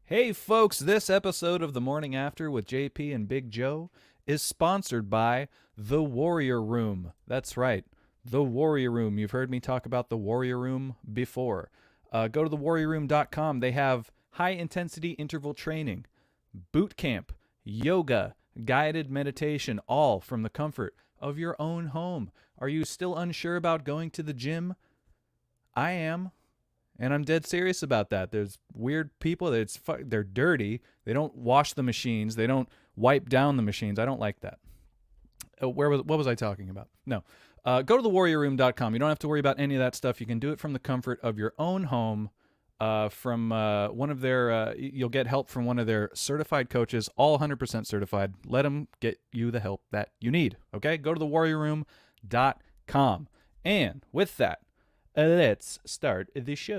Hey folks, this episode of The Morning After with JP and Big Joe is sponsored by The Warrior Room. That's right, The Warrior Room. You've heard me talk about The Warrior Room before. Go to thewarriorroom.com. They have high intensity interval training, boot camp, yoga, guided meditation, all from the comfort of your own home. Are you still unsure about going to the gym? I am. And I'm dead serious about that. There's weird people that they're dirty. They don't wash the machines. They don't wipe down the machines. I don't like that. What was I talking about? No. Go to thewarriorroom.com. You don't have to worry about any of that stuff. You can do it from the comfort of your own home. From one of their, you'll get help from one of their certified coaches, all 100% certified. Let them get you the help that you need. Okay? Go to thewarriorroom.com. And with that, let's start the show.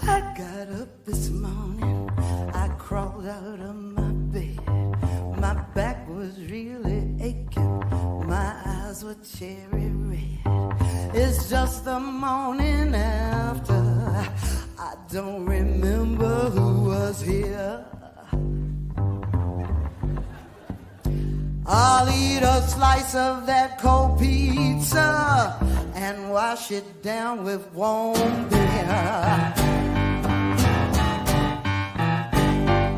I got up this morning, I crawled out of my bed. My back was really aching, my eyes were cherry red. It's just the morning after, I don't remember who was here. I'll eat a slice of that cold pizza and wash it down with warm beer.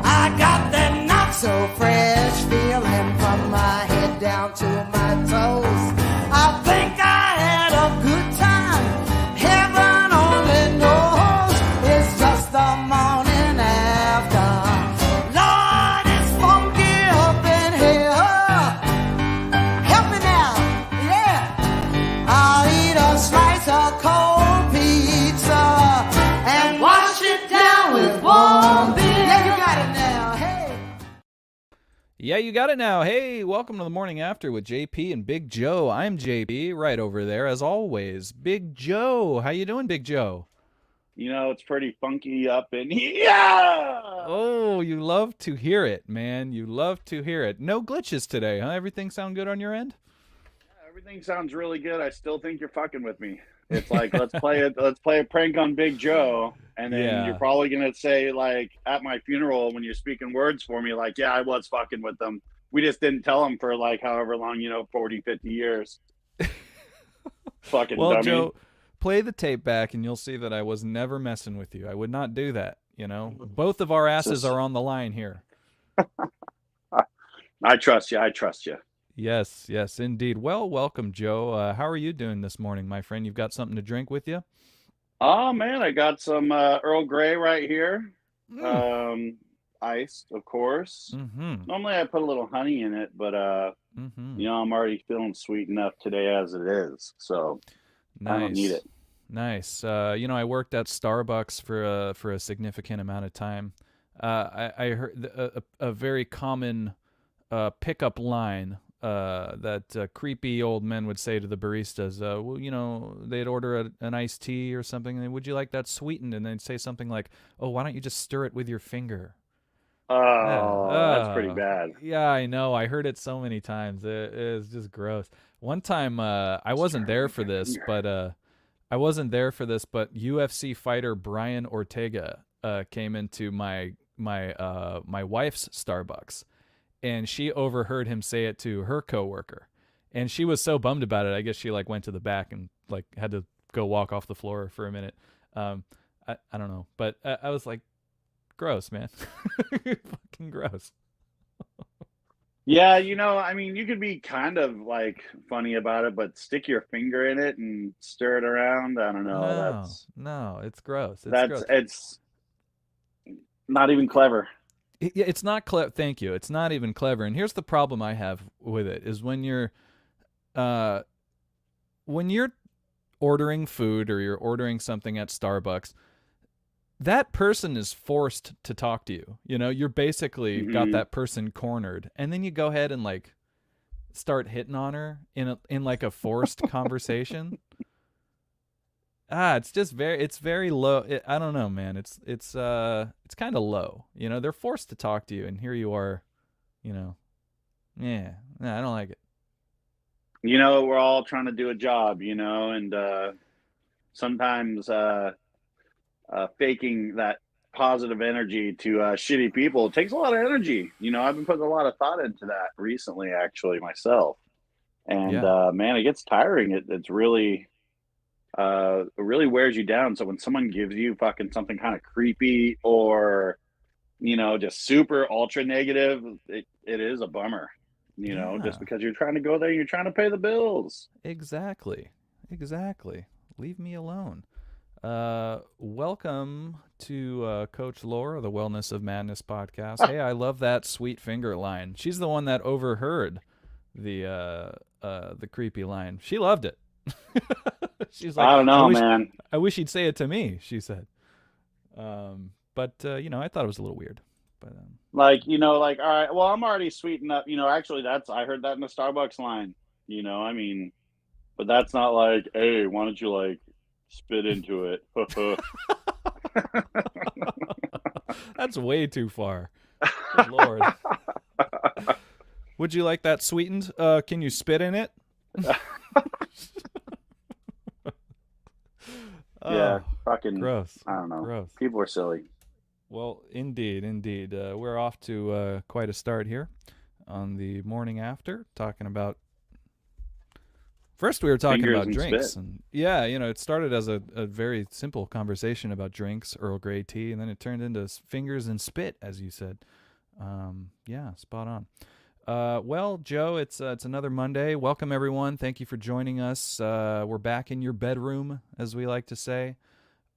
I got that not so fresh feeling from my head down to my toes. I think I had a good time. Heaven only knows. It's just the morning after. Lord, it's funky up in here. Help me now, yeah. I'll eat a slice of cold pizza and wash it down with warm beer. Yeah, you got it now. Hey. Yeah, you got it now. Hey, welcome to the Morning After with JP and Big Joe. I'm JP, right over there, as always. Big Joe, how you doing, Big Joe? You know, it's pretty funky up in here. Oh, you love to hear it, man. You love to hear it. No glitches today, huh? Everything sound good on your end? Everything sounds really good. I still think you're fucking with me. It's like let's play a prank on Big Joe, and then Yeah. you're probably gonna say like at my funeral when you're speaking words for me, like, yeah, I was fucking with them. We just didn't tell them for like however long, 40, 50 years. Fucking Well, dummy. Joe, play the tape back and you'll see that I was never messing with you. I would not do that, you know? Both of our asses Just- are on the line here. I trust you. I trust you. Yes, yes, indeed. Well, welcome, Joe. How are you doing this morning, my friend? You've got something to drink with you? Oh man, I got some Earl Grey right here. Iced, of course. Mm-hmm. Normally I put a little honey in it, but Mm-hmm. I'm already feeling sweet enough today as it is, so I don't need it. Nice. I worked at Starbucks for a significant amount of time. I heard a very common pickup line that creepy old men would say to the baristas. They'd order an iced tea or something, and would you like that sweetened? And they'd say something like, "Oh, why don't you just stir it with your finger?" That's pretty bad. Yeah, I know. I heard it so many times. It's just gross. One time, I wasn't there for this, but UFC fighter Brian Ortega came into my wife's Starbucks, and she overheard him say it to her coworker, and she was so bummed about it. I guess she like went to the back and like had to go walk off the floor for a minute. I don't know, but I was like, gross, man. Fucking gross. Yeah, you could be kind of like funny about it, but stick your finger in it and stir it around. I don't know. No, it's gross. It's not even clever. It's not clever. Thank you. It's not even clever. And here's the problem I have with it is when you're ordering food or you're ordering something at Starbucks, that person is forced to talk to you. You're basically got that person cornered, and then you go ahead and like start hitting on her in like a forced conversation. it's just it's very low. I don't know, man. It's kind of low. You know, they're forced to talk to you, and here you are. You know, yeah, I don't like it. You know, we're all trying to do a job, you know, and sometimes faking that positive energy to shitty people takes a lot of energy. You know, I've been putting a lot of thought into that recently, actually, myself. And Yeah, man, it gets tiring. It's really, it really wears you down. So when someone gives you fucking something kind of creepy or, you know, just super ultra negative, it is a bummer. You know, yeah, just because you're trying to go there, you're trying to pay the bills. exactly, exactly. Leave me alone. Welcome to Coach Laura, the Wellness of Madness podcast. Hey, I love that sweet finger line. She's the one that overheard the creepy line. She loved it. She's like, I don't know, man. I wish he'd say it to me. She said. But you know, I thought it was a little weird. But Like, you know, like, all right, well, I'm already sweetened up. You know, actually, I heard that in the Starbucks line. You know, I mean, but that's not like, hey, why don't you like spit into it? that's way too far. Good Lord. Would you like that sweetened? Can you spit in it? Yeah, Oh, fucking, gross. I don't know. Gross. People are silly. Well, indeed. We're off to quite a start here on the morning after, talking about. First, we were talking Fingers about and drinks, spit. and yeah, you know, it started as a very simple conversation about drinks, Earl Grey tea, and then it turned into fingers and spit, as you said. Yeah, spot on. Well, Joe, it's another Monday. Welcome, everyone. Thank you for joining us. We're back in your bedroom, as we like to say.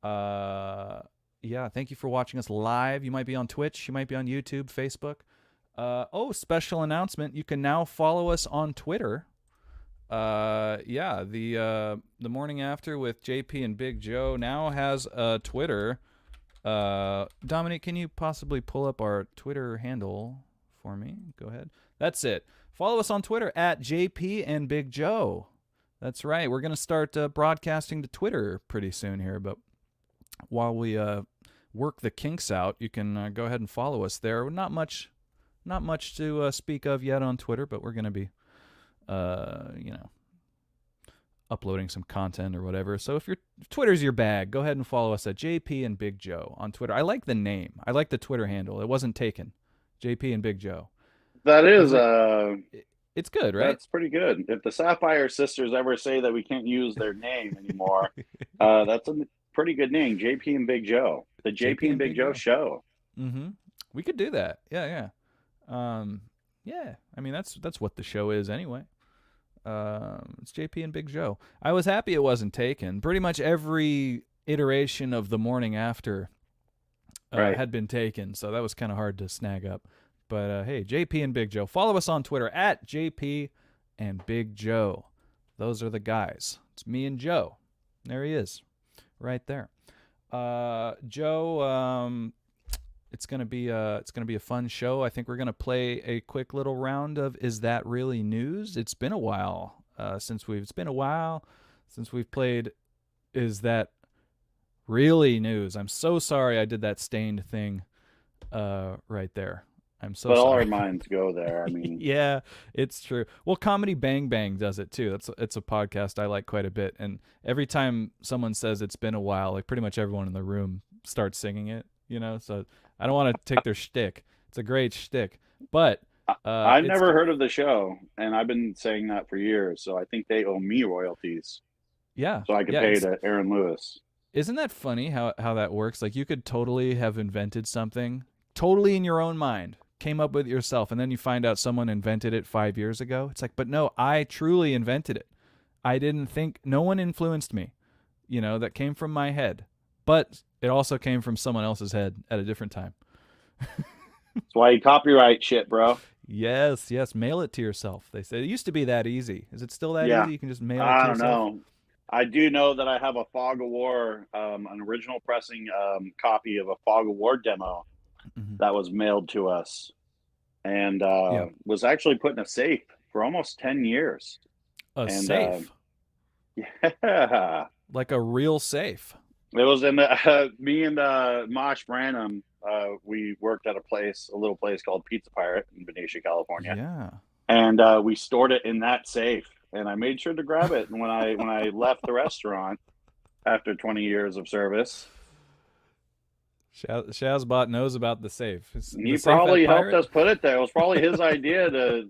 Yeah, thank you for watching us live. You might be on Twitch. You might be on YouTube, Facebook. Special announcement. You can now follow us on Twitter. Yeah, the morning after with JP and Big Joe now has a Twitter. Dominic, can you possibly pull up our Twitter handle for me? Go ahead. That's it. Follow us on Twitter at JP and Big Joe. That's right. We're going to start broadcasting to Twitter pretty soon here, but while we work the kinks out, you can go ahead and follow us there. Not much to speak of yet on Twitter, but we're going to be, you know, uploading some content or whatever. So if Twitter's your bag, go ahead and follow us at JP and Big Joe on Twitter. I like the name. I like the Twitter handle. It wasn't taken. JP and Big Joe. That is, it's good, right? that's pretty good. If the Sapphire Sisters ever say that we can't use their name anymore, that's a pretty good name, JP and Big Joe. The JP and Big Joe show. Mm-hmm. We could do that. Yeah. Yeah. I mean, that's what the show is anyway. It's JP and Big Joe. I was happy it wasn't taken. Pretty much every iteration of the morning after had been taken, so that was kind of hard to snag up. But hey, JP and Big Joe. Follow us on Twitter at JP and Big Joe. Those are the guys. It's me and Joe. There he is, right there. Joe, it's gonna be a fun show. I think we're gonna play a quick little round of Is That Really News? It's been a while since we've played Is That Really News? I'm so sorry I did that stained thing right there. I'm so but sorry. all our minds go there. I mean, yeah, it's true. Well, Comedy Bang Bang does it too. It's a podcast I like quite a bit. And every time someone says it's been a while, like pretty much everyone in the room starts singing it. You know, so I don't want to take their shtick. It's a great shtick, but I've never heard of the show, and I've been saying that for years. So I think they owe me royalties. Yeah, So I could pay to Aaron Lewis. Isn't that funny how that works? Like you could totally have invented something totally in your own mind. Came up with it yourself, and then you find out someone invented it 5 years ago. It's like, but no, I truly invented it. I didn't think, no one influenced me. You know, that came from my head. But it also came from someone else's head at a different time. That's why you copyright shit, bro. Yes. Mail it to yourself. They said it used to be that easy. Is it still that easy? You can just mail it to I yourself? don't know. I do know that I have a Fog of War, an original pressing copy of a Fog of War demo that was mailed to us and was actually put in a safe for almost 10 years. Safe? Yeah. Like a real safe. It was in the, me and Mosh Branham. We worked at a little place called Pizza Pirate in Benicia, California, Yeah. and we stored it in that safe. And I made sure to grab it when I left the restaurant after 20 years of service. Shazbot knows about the safe. The He safe at probably helped Pirate? us put it there. It was probably his idea to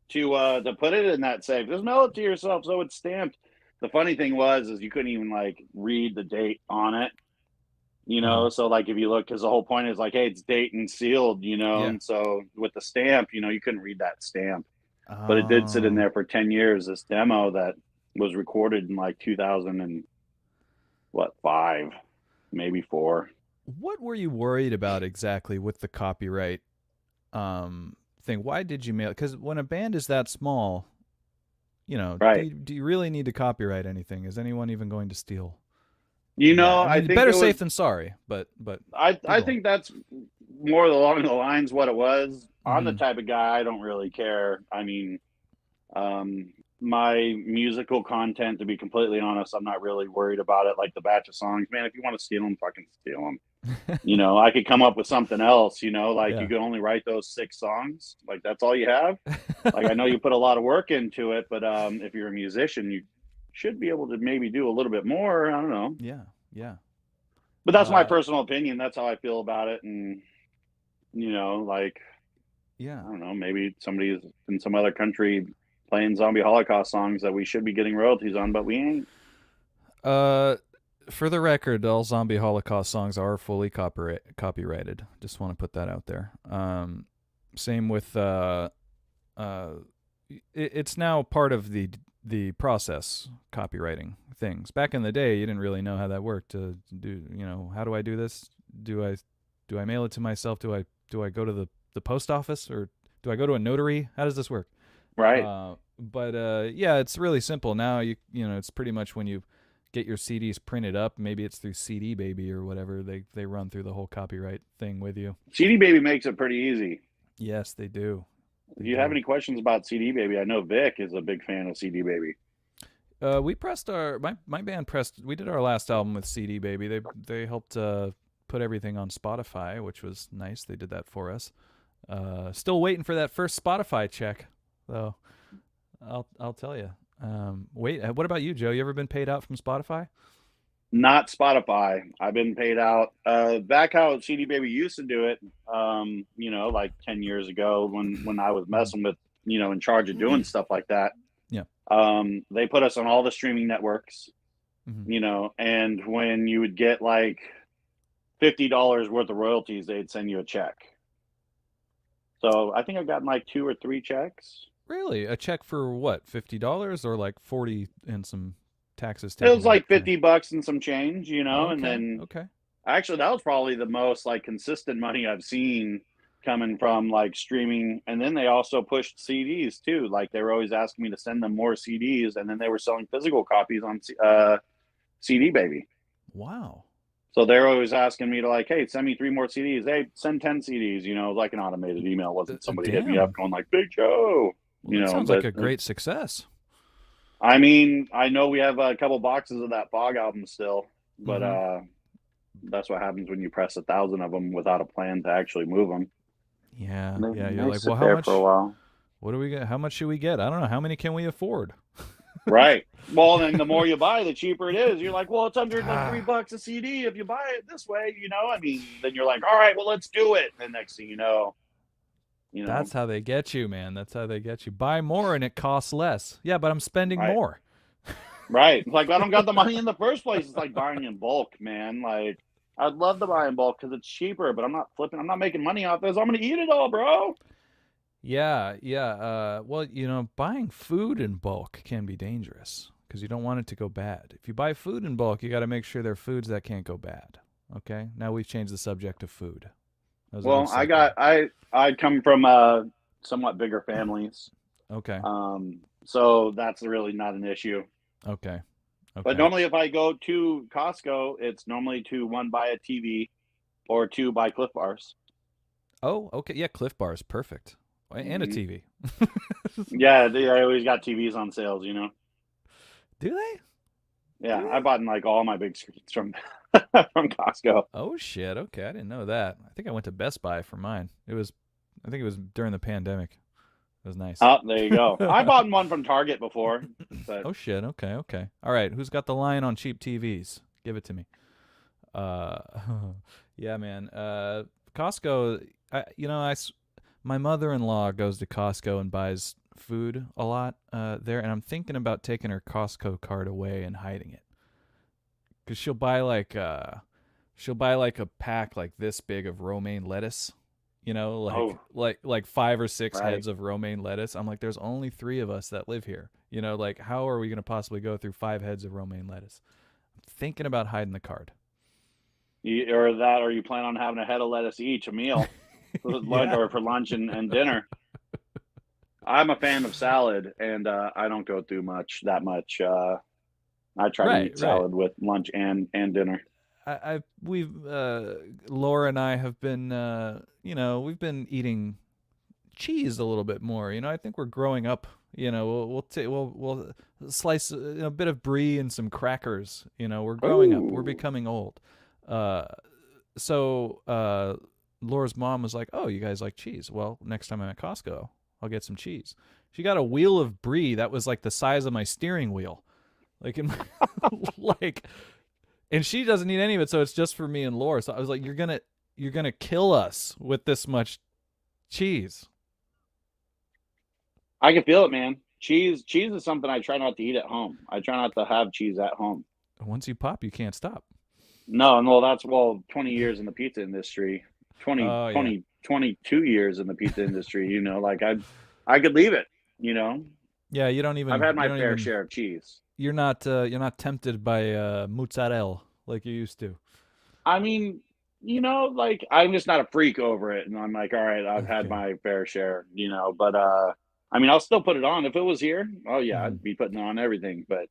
put it in that safe. Just mail it to yourself so it's stamped. The funny thing was is you couldn't even like read the date on it, you know. Uh-huh. So like if you look, because the whole point is like, hey, it's date and sealed, you know. Yeah. And so with the stamp, you know, you couldn't read that stamp, but it did sit in Oh. there for 10 years. This demo that was recorded in like 2000 and what 5, maybe 4. What were you worried about exactly with the copyright thing? Why did you mail? Because when a band is that small, you know, Right. do you really need to copyright anything? Is anyone even going to steal You know, that? I I mean, think better it was. safe than sorry, but I people. think that's more along the lines what it was. I'm the Mhm. type of guy I don't really care. I mean, my musical content, to be completely honest, I'm not really worried about it. Like the batch of songs, man. If you want to steal them, fucking steal them. You know, I could come up with something else. You know, like you Yeah. could only write those 6 songs. Like that's all you have. Like I know you put a lot of work into it, but if you're a musician, you should be able to maybe do a little bit more. I don't know. Yeah. Yeah. But that's my Uh, personal opinion. That's how I feel about it. And, you know, like, yeah. I don't know, maybe somebody's in some other country playing zombie Holocaust songs that we should be getting royalties on, but we ain't. Uh, for the record, all zombie Holocaust songs are fully copyrighted. Just want to put that out there. Same with it's now part of the process copywriting things. Back in the day, you didn't really know how that worked. To do, you know, how do I do this? Do I mail it to myself? Do I go to the post office, or do I go to a notary? How does this work? Right. But yeah, it's really simple now. You know, it's pretty much when you get your CDs printed up. Maybe it's through CD Baby or whatever. They run through the whole copyright thing with you. CD Baby makes it pretty easy. Yes, they do. If They you have do. any questions about CD Baby, I know Vic is a big fan of CD Baby. We pressed my band pressed. We did our last album with CD Baby. They helped put everything on Spotify, which was nice. They did that for us. Still waiting for that first Spotify check, though. I'll tell you. Wait, what about you, Joe? You ever been paid out from Spotify? Not Spotify. I've been paid out. Back how CD Baby used to do it, you know, like 10 years ago when I was messing with, you know, in charge of doing stuff like that. Yeah. They put us on all the streaming networks, Mm-hmm. you know, and when you would get like $50 worth of royalties, they'd send you a check. So I think I've gotten like 2 or 3 checks. Really, a check for what? $50 or like 40 and some taxes It was taken like out? $50 and some change, you know, and Okay, then okay. actually that was probably the most like consistent money I've seen coming from like streaming. And then they also pushed CDs too. Like they were always asking me to send them more CDs, and then they were selling physical copies on CD Baby. Wow. So they're always asking me to like, hey, send me 3 more CDs. Hey, send 10 CDs. You know, like an automated email. It wasn't somebody hit me up Damn. going like, Big Joe. Well, You that know, sounds like but a great success. I mean, I know we have a couple boxes of that Fog album still, but Mhm. that's what happens when you press 1,000 of them without a plan to actually move them. Yeah, yeah. You're They like, well, sit how there for a much? while. What do we get? How much should we get? I don't know. How many can we afford? Right. Well, then the more you buy, the cheaper it is. You're like, well, it's under like Ah. $3 a CD if you buy it this way. You know, I mean, then you're like, all right, well, let's do it. And next thing you know, That's how they get you, man. That's how they get you. Buy more and it costs less. Yeah, but I'm spending right, more. right. Like I don't got the money in the first place. It's like buying in bulk, man. Like I'd love to buy in bulk because it's cheaper, but I'm not flipping. I'm not making money off this. I'm gonna eat it all, bro. Yeah, yeah. Well, you know, buying food in bulk can be dangerous because you don't want it to go bad. If you buy food in bulk, you got to make sure they're foods that can't go bad. Okay. Now we've changed the subject to food. That was a Well, nice segue. I come from somewhat bigger families, Okay. so that's really not an issue. Okay. But Okay. normally, if I go to Costco, it's normally to 1 buy a TV or 2 buy Cliff Bars. Oh, okay. Yeah, Cliff Bar is perfect. And a Mhm. TV. Yeah, they always got TVs on sales, you know. Do they? Yeah, I Really? bought in like all my big screens from from Costco. Oh shit. Okay, I didn't know that. I think I went to Best Buy for mine. I think it was during the pandemic. It was nice. Oh, there you go. I bought one from Target before, but Oh shit. Okay, okay. All right, who's got the line on cheap TVs? Give it to me. Uh yeah, man. Costco, my mother-in-law goes to Costco and buys food a lot there, and I'm thinking about taking her Costco card away and hiding it. Cuz she'll buy like a pack like this big of romaine lettuce. oh, Like 5 or 6 right. heads of romaine lettuce. I'm like, there's only 3 of us that live here. Like how are we gonna possibly go through 5 heads of romaine lettuce? I'm thinking about hiding the card. Or you plan on having a head of lettuce each a meal for lunch Yeah. or for lunch and dinner? I'm a fan of salad, and I don't go through that much. I try to Right, eat right. salad with lunch and dinner. We've Laura and I have been we've been eating cheese a little bit more. I think we're growing up. We'll slice a bit of brie and some crackers. We're growing up. We're Ooh, becoming old. Uh, so Laura's mom was like, "Oh, you guys like cheese? Well, next time I'm at Costco, I'll get some cheese." She got a wheel of brie that was like the size of my steering wheel, like in like, and she doesn't eat any of it, so it's just for me and Laura. So I was like, "You're gonna kill us with this much cheese." I can feel it, man. Cheese is something I try not to eat at home. I try not to have cheese at home. Once you pop, you can't stop. No, that's 20 years in the pizza industry, 20, Oh yeah, 20, 22 years in the pizza industry. Like I could leave it. yeah. I've had You my don't fair even share of cheese. you're not tempted by mozzarella like you used to. I mean, like I'm just not a freak over it, and I'm like, all right, I've had Okay. my fair share. But I mean, I'll still put it on if it was here. Oh yeah, Mhm. I'd be putting on everything, but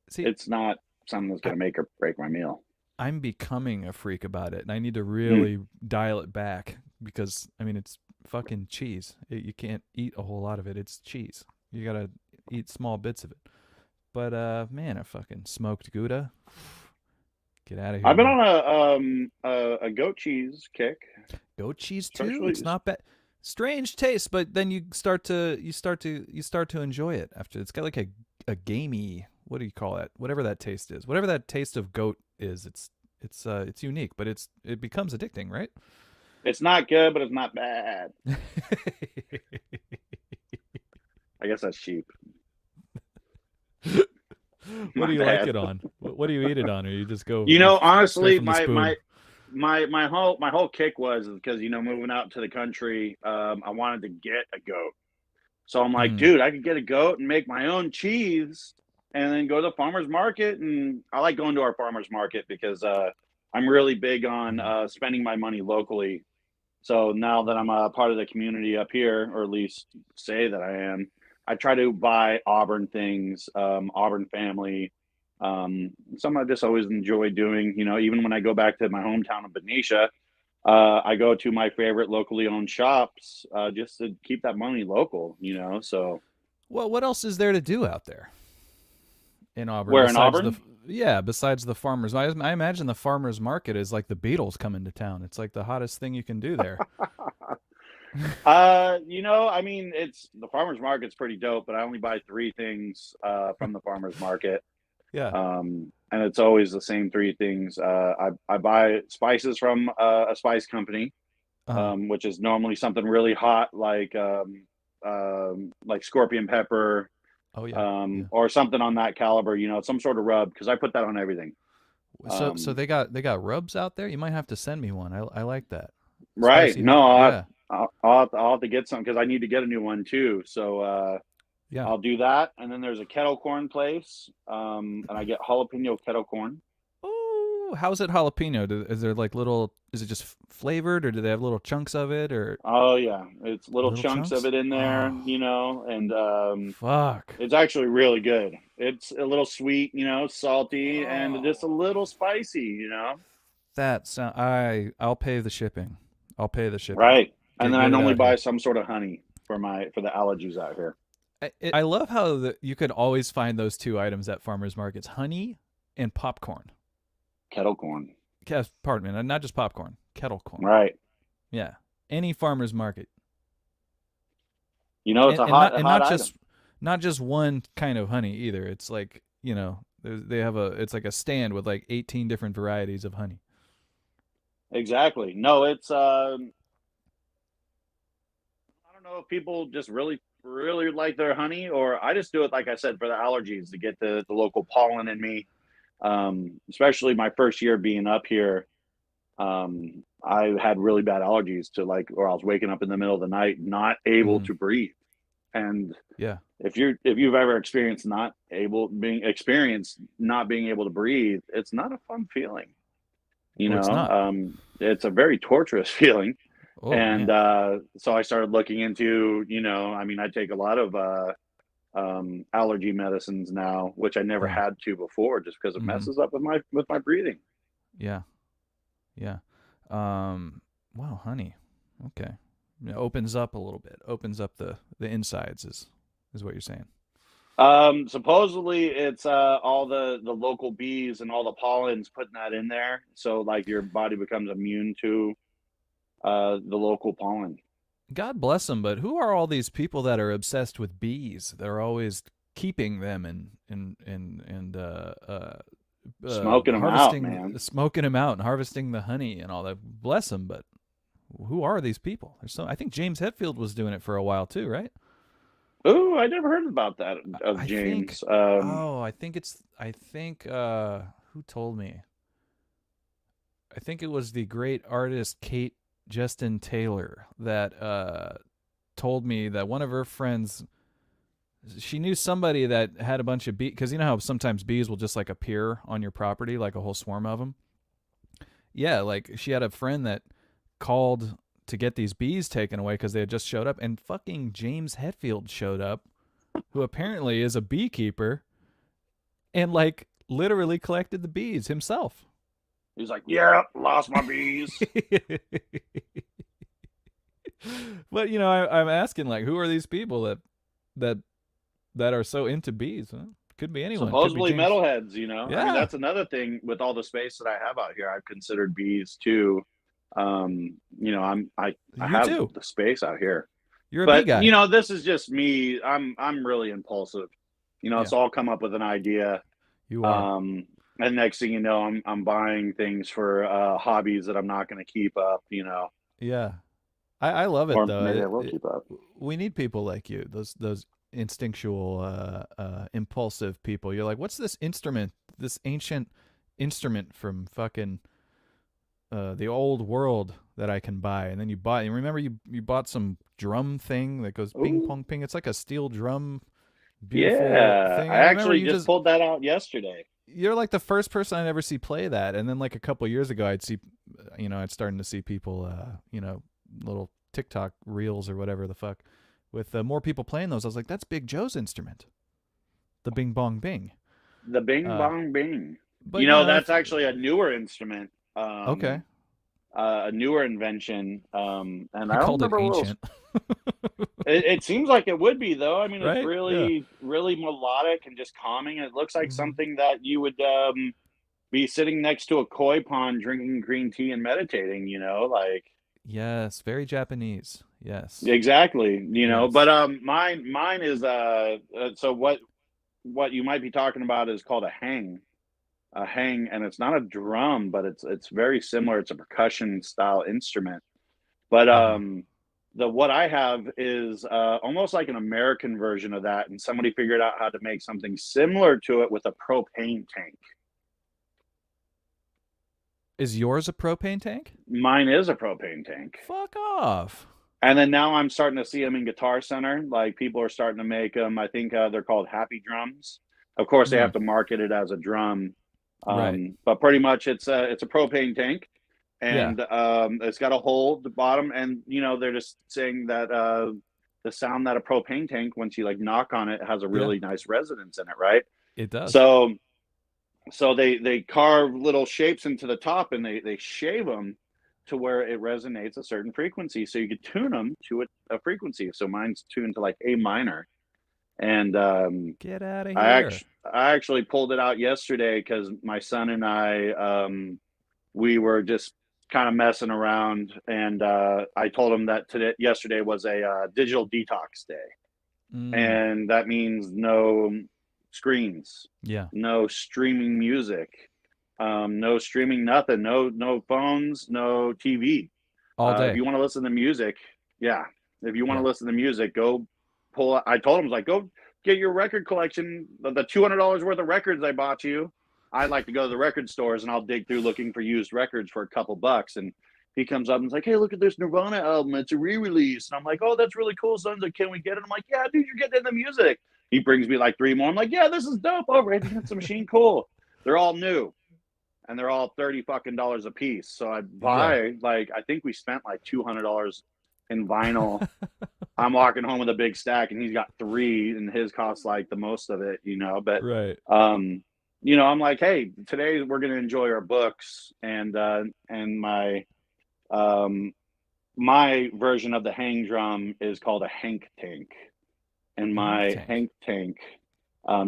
See, it's not something that's I, gonna make or break my meal. I'm becoming a freak about it, and I need to Mm. really dial it back because I mean it's fucking cheese. You can't eat a whole lot of it. It's cheese. You gotta eat small bits of it. But man, a fucking smoked Gouda. Get out of here, I've been man. on a goat cheese kick, Goat cheese too. especially. It's not bad. Strange taste, but then you start to enjoy it after. It's got like a gamey. What do you call that? Whatever that taste is. Whatever that taste of goat is. It's unique, but it becomes addicting, right? It's not good, but it's not bad. I guess that's cheap. What do My you like bad. it on? What do you eat it on, or you just go straight Honestly, from the spoon? my whole kick was because moving out to the country, I wanted to get a goat. So I'm like, Mm. dude, I could get a goat and make my own cheese, and then go to the farmers market. And I like going to our farmers market because I'm really big on Mhm. spending my money locally. So now that I'm a part of the community up here, or at least say that I am, I try to buy Auburn things, Auburn family. Something I just always enjoy doing. Even when I go back to my hometown of Benicia, I go to my favorite locally owned shops just to keep that money local. So Well, what else is there to do out there in Auburn where in besides the Auburn? yeah, besides the farmers? I imagine the farmers market is like the Beatles coming to town. It's like the hottest thing you can do there. I mean, it's the farmers market's pretty dope, but I only buy three things from the farmers market. Yeah. And it's always the same three things. I buy spices from a spice company, Uh-huh. which is normally something really hot, like scorpion pepper, Oh yeah. Yeah. or something on that caliber. Some sort of rub, because I put that on everything. So Um, they got rubs out there. You might have to send me one. I like that. right? Spicy No, hot. Yeah. I'll have to get some because I need to get a new one too. So Yeah. I'll do that. And then there's a kettle corn place, and I get jalapeno kettle corn. Oh, how's it jalapeno? Is there like little? Is it just flavored, or do they have little chunks of it, or Oh yeah, it's little little chunks of chunks? it in there, Oh, and fuck. it's actually really good. It's a little sweet, salty, and just a Oh, little spicy, that sound. I'll pay the shipping. I'll pay the shipping. right. And Get then I get it normally out buy here. some sort of honey for the allergies out here. I love how you could always find those two items at farmers markets: honey and popcorn. Kettle corn. Pardon me, not just popcorn, kettle corn. Right. Yeah, any farmer's market, You know, it's and a and not hot and hot not item. just not just one kind of honey either. It's like they have it's like a stand with like 18 different varieties of honey. Exactly. No, it's I don't know if people just really like their honey, or I just do it like I said for the allergies to get the local pollen in me. Especially my first year being up here, I had really bad allergies to like, or I was waking up in the middle of the night not able Mm-hmm. to breathe. And Yeah. if you've ever experienced not being able to breathe, it's not a fun feeling. You Oh, it's know, not. it's a very torturous feeling. Oh And man. so I started looking into, I mean, I take a lot of allergy medicines now, which I never Yeah. had to before, just because it Mm-hmm. messes up with my breathing. Yeah. Yeah. Um. Wow, honey. Okay. It opens up a little bit. Opens up the insides is what you're saying. Supposedly it's all the local bees and all the pollens putting that in there, so like your body becomes immune to the local pollen. God bless them, but who are all these people that are obsessed with bees? They're always keeping them and Smoking them out, man. smoking them out, and harvesting the honey and all that. Bless them, but who are these people? I think James Hetfield was doing it for a while too, right? Oh, I never heard about that of I think. James. Oh, I think it's. I think. Who told me? I think it was the great artist Kate Justin Taylor that told me that one of her friends, she knew somebody that had a bunch of bees, because you know how sometimes bees will just like appear on your property, like a whole swarm of them. Yeah, like she had a friend that called to get these bees taken away because they had just showed up, and fucking James Hetfield showed up, who apparently is a beekeeper, and like literally collected the bees himself. He's like, yeah, lost my bees. But I'm asking, like, who are these people that that are so into bees? Huh? Could be anyone. Could be Supposedly James. metalheads, I mean, Yeah, that's another thing with all the space that I have out here. I've considered bees too. I you have too. the space out here. You're a bee But guy. this is just me. I'm really impulsive. Yeah, So I'll come up with an idea. you are. Um and next thing you know, I'm buying things for hobbies that I'm not gonna keep up, Yeah, I love it or though. maybe I will keep up. We need people like you. Those instinctual, impulsive people. You're like, what's this instrument? This ancient instrument from fucking the old world that I can buy. And then you bought. And remember, you bought some drum thing that goes ping Ooh, pong ping. It's like a steel drum, beautiful yeah. thing. I I remember actually you just just. pulled that out yesterday. You're like the first person I ever see play that. And then like a couple years ago, I'd starting to see people, little TikTok reels or whatever the fuck, with more people playing those. I was like, that's Big Joe's instrument, the Bing Bong Bing. The Bing Uh, Bong Bing. but That's if actually a newer instrument, okay, a newer invention. And I I don't called it remember what it was. ancient, It seems like it would be though. I mean, it's right? Yeah. really, really melodic and just calming. It looks like Mm-hmm. something that you would be sitting next to a koi pond, drinking green tea and meditating. Like Yes, very Japanese. Yes, exactly. But yes. mine is so what you might be talking about is called a hang, and it's not a drum, but it's very similar. It's a percussion style instrument. But Mm-hmm. the what I have is almost like an American version of that, and somebody figured out how to make something similar to it with a propane tank. Is yours a propane tank? Mine is a propane tank. Fuck off. And then now I'm starting to see them in Guitar Center. Like people are starting to make them. I think they're called Happy Drums. Of course, they Mm, have to market it as a drum, right. but pretty much it's a propane tank, Yeah. and it's got a hole at the bottom. And they're just saying that the sound that a propane tank, once you like knock on it, has a Yeah. really nice resonance in it, right? It does. So they carve little shapes into the top, and they shave them to where it resonates a certain frequency, so you could tune them to a frequency. So mine's tuned to like A minor, and Get out of I here. I actually pulled it out yesterday because my son and I, we were just kind of messing around, and I told him that yesterday was a digital detox day, Mm, and that means no screens, yeah. no streaming music, no streaming nothing, no phones, no TV. All If day. you want to listen to music, yeah. If you want to Yeah. listen to music, go pull. I told him, like, go get your record collection, the $200 worth of records I bought you. I like to go to the record stores and I'll dig through looking for used records for a couple bucks. And he comes up and is like, "Hey, look at this Nirvana album. It's a re-release." And I'm like, "Oh, that's really cool." Son's like, "Can we get it?" I'm like, "Yeah, dude, you're getting into music." He brings me like three more. I'm like, "Yeah, this is dope. Oh, Rage Against the Machine, cool." They're all new and they're all 30 fucking dollars a piece. So I Yeah. buy, like, I think we spent like $200 in vinyl. I'm walking home with a big stack and he's got three and his costs like the most of it, but Right. um I'm like, "Hey, today we're going to enjoy our books." And um my version of the hang drum is called a hank tank. And Hank my tank. hank tank,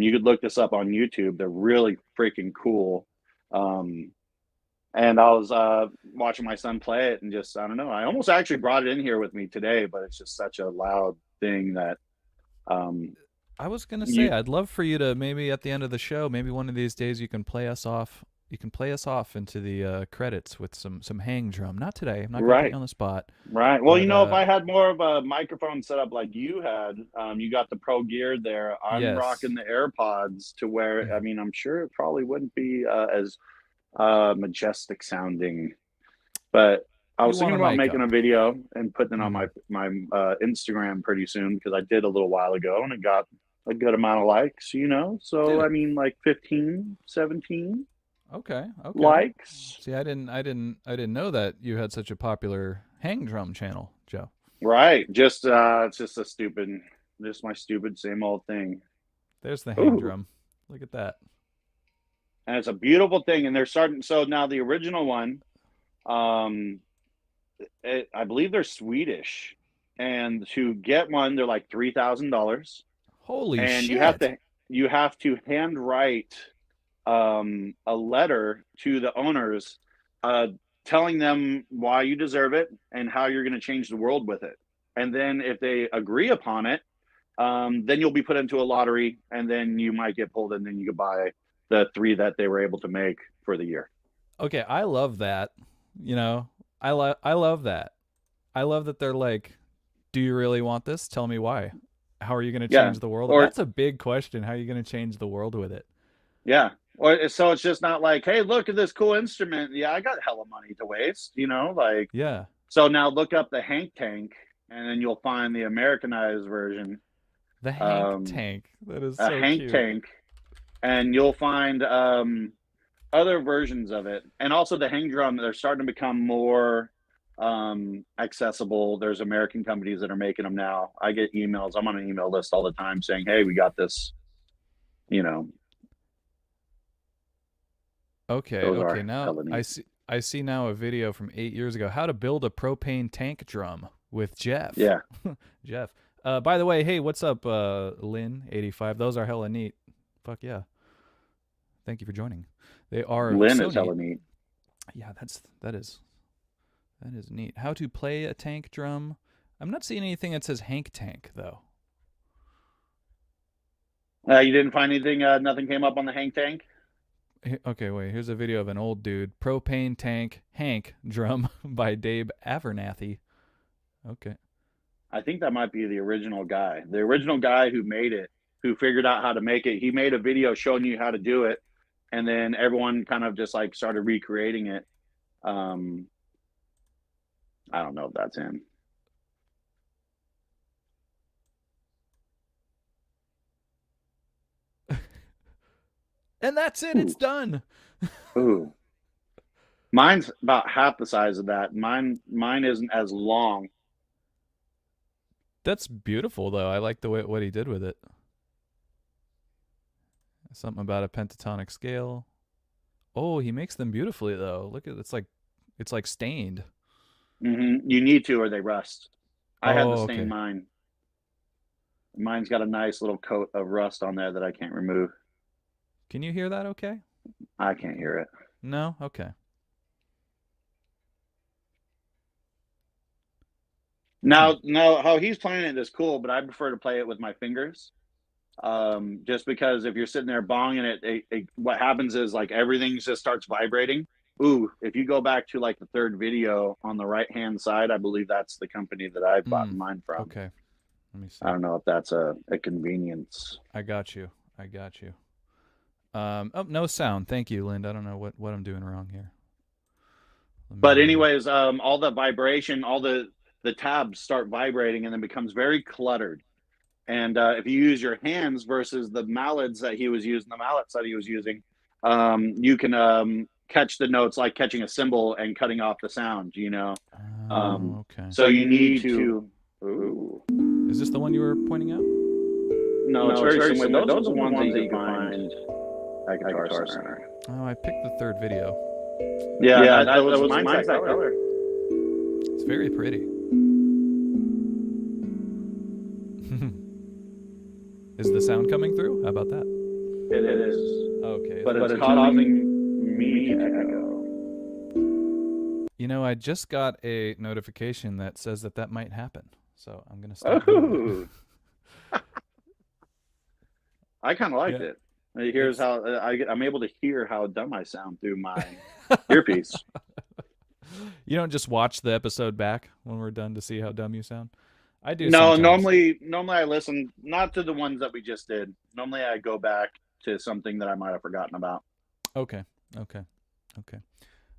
you could look this up on YouTube. They're really freaking cool. um and I was watching my son play it, and just, I don't know. I almost actually brought it in here with me today, but it's just such a loud thing that um, I was gonna say you I'd love for you to maybe at the end of the show, maybe one of these days you can play us off. You can play us off into the credits with some hang drum. Not today. I'm not gonna put you right, on the spot. right. Well, But if I had more of a microphone setup like you had, you got the pro gear there. I'm yes. rocking the AirPods to where, I mean, I'm sure it probably wouldn't be as majestic sounding. But I You was want thinking a about mic making a up. video and putting it on Hmm. my Instagram pretty soon, because I did a little while ago and it got a good amount of likes. Did So I it? mean, like 15, 17 Okay. Okay. likes. See, I didn't know that you had such a popular hang drum channel, Joe. Right. Just it's just just my stupid same old thing. There's the hang Ooh. drum. Look at that. And it's a beautiful thing. And they're starting, so now the original one, um I believe they're Swedish. And to get one, they're like $3,000. Holy And shit. you have to handwrite a letter to the owners, uh, telling them why you deserve it and how you're going to change the world with it. And then if they agree upon it, then you'll be put into a lottery, and then you might get pulled, and then you could buy the three that they were able to make for the year. Okay, I love that. You know, I love that. I love that they're like, "Do you really want this? Tell me why. How are you going to Yeah. change the world?" Or That's a big question. How are you going to change the world with it? yeah. Or so it's just not like, "Hey, look at this cool instrument. Yeah, I got hella money to waste." Like, Yeah. so now look up the Hank Tank, and then you'll find the Americanized version, The Hank um, tank. That is a so Hank cute. Tank, and you'll find other versions of it. And also the hang drum, they're starting to become more accessible. There's American companies that are making them now. I get emails. I'm on an email list all the time saying, "Hey, we got this." You know, Okay, those okay. are Now hella I neat. see I see now a video from 8 years ago, how to build a propane tank drum with Jeff. Yeah, Jeff. By the way, hey, what's up, Lynn85? Those are hella neat. Fuck yeah. Thank you for joining. They are Lynn so is hella neat. neat. Yeah, that is neat. How to play a tank drum. I'm not seeing anything that says Hank Tank though. You didn't find anything? Nothing came up on the Hank Tank. Okay, wait. Here's a video of an old dude. Propane tank Hank drum by Dave Abernathy. Okay. I think that might be the original guy. The original guy who made it, who figured out how to make it. He made a video showing you how to do it, and then everyone kind of just like started recreating it. Um, I don't know if that's him. And that's it. It's Ooh, done. ooh. Mine's about half the size of that. Mine isn't as long. That's beautiful though. I like the way what he did with it. Something about a pentatonic scale. Oh, he makes them beautifully though. Look at it's like stained. You need to, or they rust. I had to Oh, stain okay. mine. Mine's got a nice little coat of rust on there that I can't remove. Can you hear that okay? I can't hear it. No? Okay. Now, how he's playing it is cool, but I prefer to play it with my fingers. Just because if you're sitting there bonging it, what happens is like everything just starts vibrating. Ooh, if you go back to like the third video on the right hand side, I believe that's the company that I bought mine from. Okay. Let me see. I don't know if that's a convenience. I got you. Oh, no sound. Thank you, Linda. I don't know what I'm doing wrong here. But anyways, all the vibration, all the tabs start vibrating and then becomes very cluttered. And if you use your hands versus the mallets that he was using, you can catch the notes like catching a cymbal and cutting off the sound, okay. So you need to. Ooh. Is this the one you were pointing out? No, it's very similar. Those are the ones that you can find at Guitar Center. Oh, I picked the third video. Yeah, that was mine's that color. It's very pretty. Is the sound coming through? How about that? It is. Okay. But it's causing me to echo. You know, I just got a notification that says that might happen. So I'm going to stop doing it. I kind of liked it. Here's how I'm able to hear how dumb I sound through my earpiece. You don't just watch the episode back when we're done to see how dumb you sound? I do. No, sometimes. normally I listen not to the ones that we just did. Normally I go back to something that I might have forgotten about. Okay.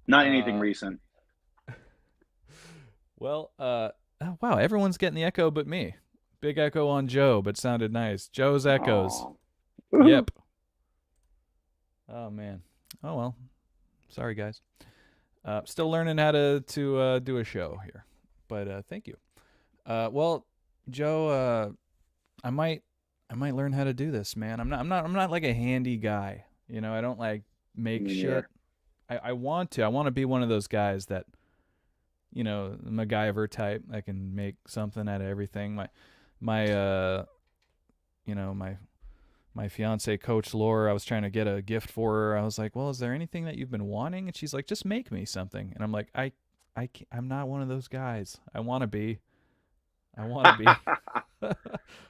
Not anything recent. Well, oh, wow, everyone's getting the echo but me. Big echo on Joe, but sounded nice. Joe's echoes. Yep. Oh man. Oh well. Sorry guys. Still learning how to do a show here, but thank you. Well, Joe, I might learn how to do this, man. I'm not like a handy guy. You know, I don't like make shit. I want to be one of those guys that, you know, MacGyver type. I can make something out of everything. My fiance, Coach Laura, I was trying to get a gift for her. I was like, well, is there anything that you've been wanting? And she's like, just make me something. And I'm like, I'm not one of those guys. I want to be.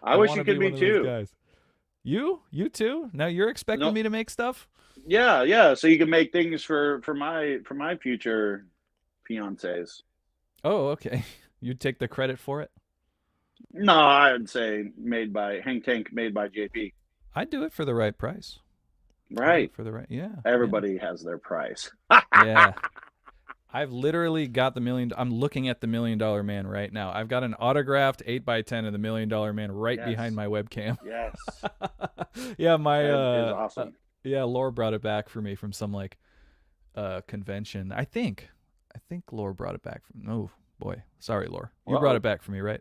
I wish you could be too. You too? Now you're expecting me to make stuff? Yeah. So you can make things for my future fiancés. Oh, okay. You'd take the credit for it? No, I would say made by Hank Tank, made by JP. I'd do it for the right price. Right. For the right, yeah. Everybody has their price. Yeah. I've literally got I'm looking at the $1 Million Man right now. I've got an autographed 8x10 of the $1 Million Man right behind my webcam. Yes. Yeah, my that is awesome. Yeah, Laura brought it back for me from some like convention. I think Laura brought it back from. Oh boy, sorry, Laura. You brought it back for me, right?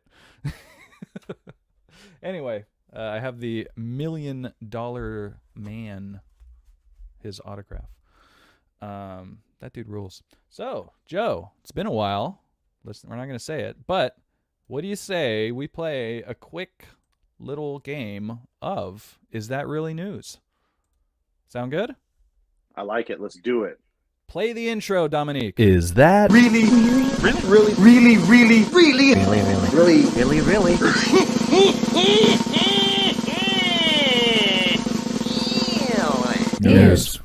Anyway, I have the $1 Million Man, his autograph. That dude rules. So, Joe, it's been a while. Listen, we're not going to say it, but what do you say we play a quick little game of Is That Really News? Sound good? I like it. Let's do it. Play the intro, Dominique. Is that Really? news?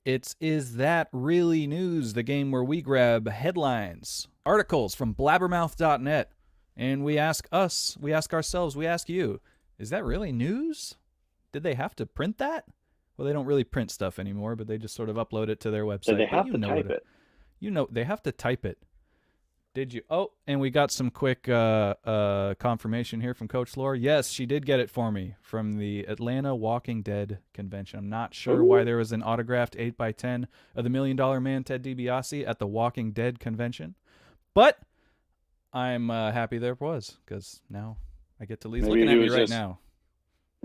It's Is That Really News, the game where we grab headlines, articles from blabbermouth.net, and we ask ourselves, we ask you, is that really news? Did they have to print that? Well, they don't really print stuff anymore, but they just sort of upload it to their website. So they have to type it. You know, they have to type it. Did you? Oh, and we got some quick confirmation here from Coach Laura. Yes, she did get it for me from the Atlanta Walking Dead convention. I'm not sure why there was an autographed 8x10 of the $1 Million Man, Ted DiBiase, at the Walking Dead convention. But I'm happy there was, because now I get to leave looking at me right now.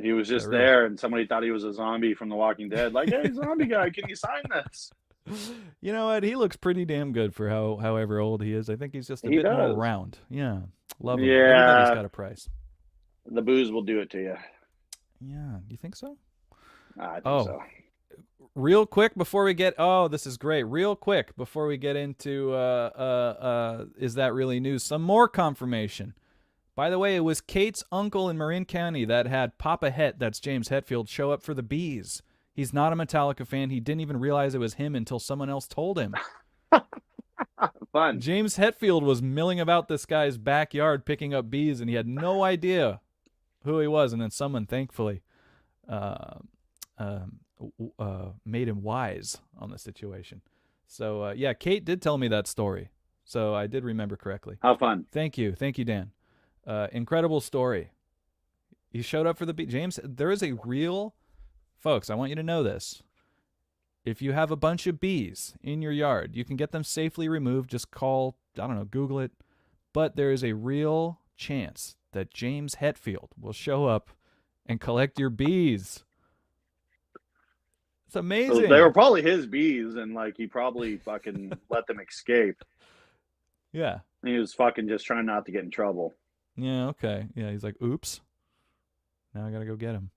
He was just there, and somebody thought he was a zombie from The Walking Dead. Like, hey, zombie guy, can you sign this? You know what? He looks pretty damn good for however old he is. I think he's just a bit more round. Yeah. Love him. Yeah. Everybody's got a price. The booze will do it to you. Yeah. You think so? I think Oh, so. real quick before we get this is great. Real quick before we get into is that really news? Some more confirmation. By the way, it was Kate's uncle in Marin County that had Papa Het, that's James Hetfield, show up for the bees. He's not a Metallica fan. He didn't even realize it was him until someone else told him. Fun. James Hetfield was milling about this guy's backyard picking up bees, and he had no idea who he was. And then someone, thankfully, made him wise on the situation. So, yeah, Kate did tell me that story. So I did remember correctly. How fun. Thank you, Dan. Incredible story. He showed up for the beat. James, there is a real, folks, I want you to know this. If you have a bunch of bees in your yard, you can get them safely removed. Just call, I don't know, Google it. But there is a real chance that James Hetfield will show up and collect your bees. It's amazing. So they were probably his bees, and like he probably fucking let them escape. Yeah. He was fucking just trying not to get in trouble. Yeah, okay. Yeah, he's like, oops. Now I got to go get him.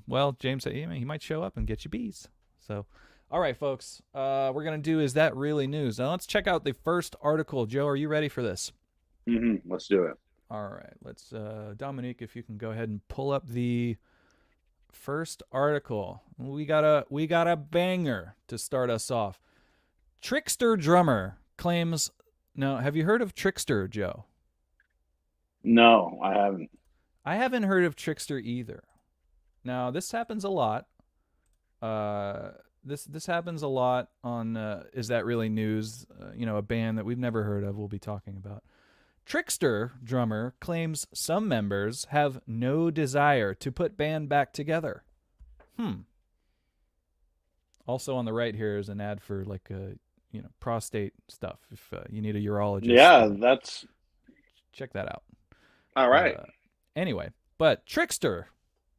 Well, James said he might show up and get you bees. So, all right, folks. We're going to do Is That Really News? Now, let's check out the first article. Joe, are you ready for this? Mm-hmm. Let's do it. All right. Let's, Dominique, if you can go ahead and pull up the first article. We got a banger to start us off. Trickster drummer claims... Now, have you heard of Trickster, Joe? No, I haven't. I haven't heard of Trickster either. Now, this happens a lot. This happens a lot on Is That Really News? A band that we've never heard of we'll be talking about. Trickster drummer claims some members have no desire to put band back together. Also on the right here is an ad for like prostate stuff. If you need a urologist, yeah, that's check that out. all right. Anyway, but Trickster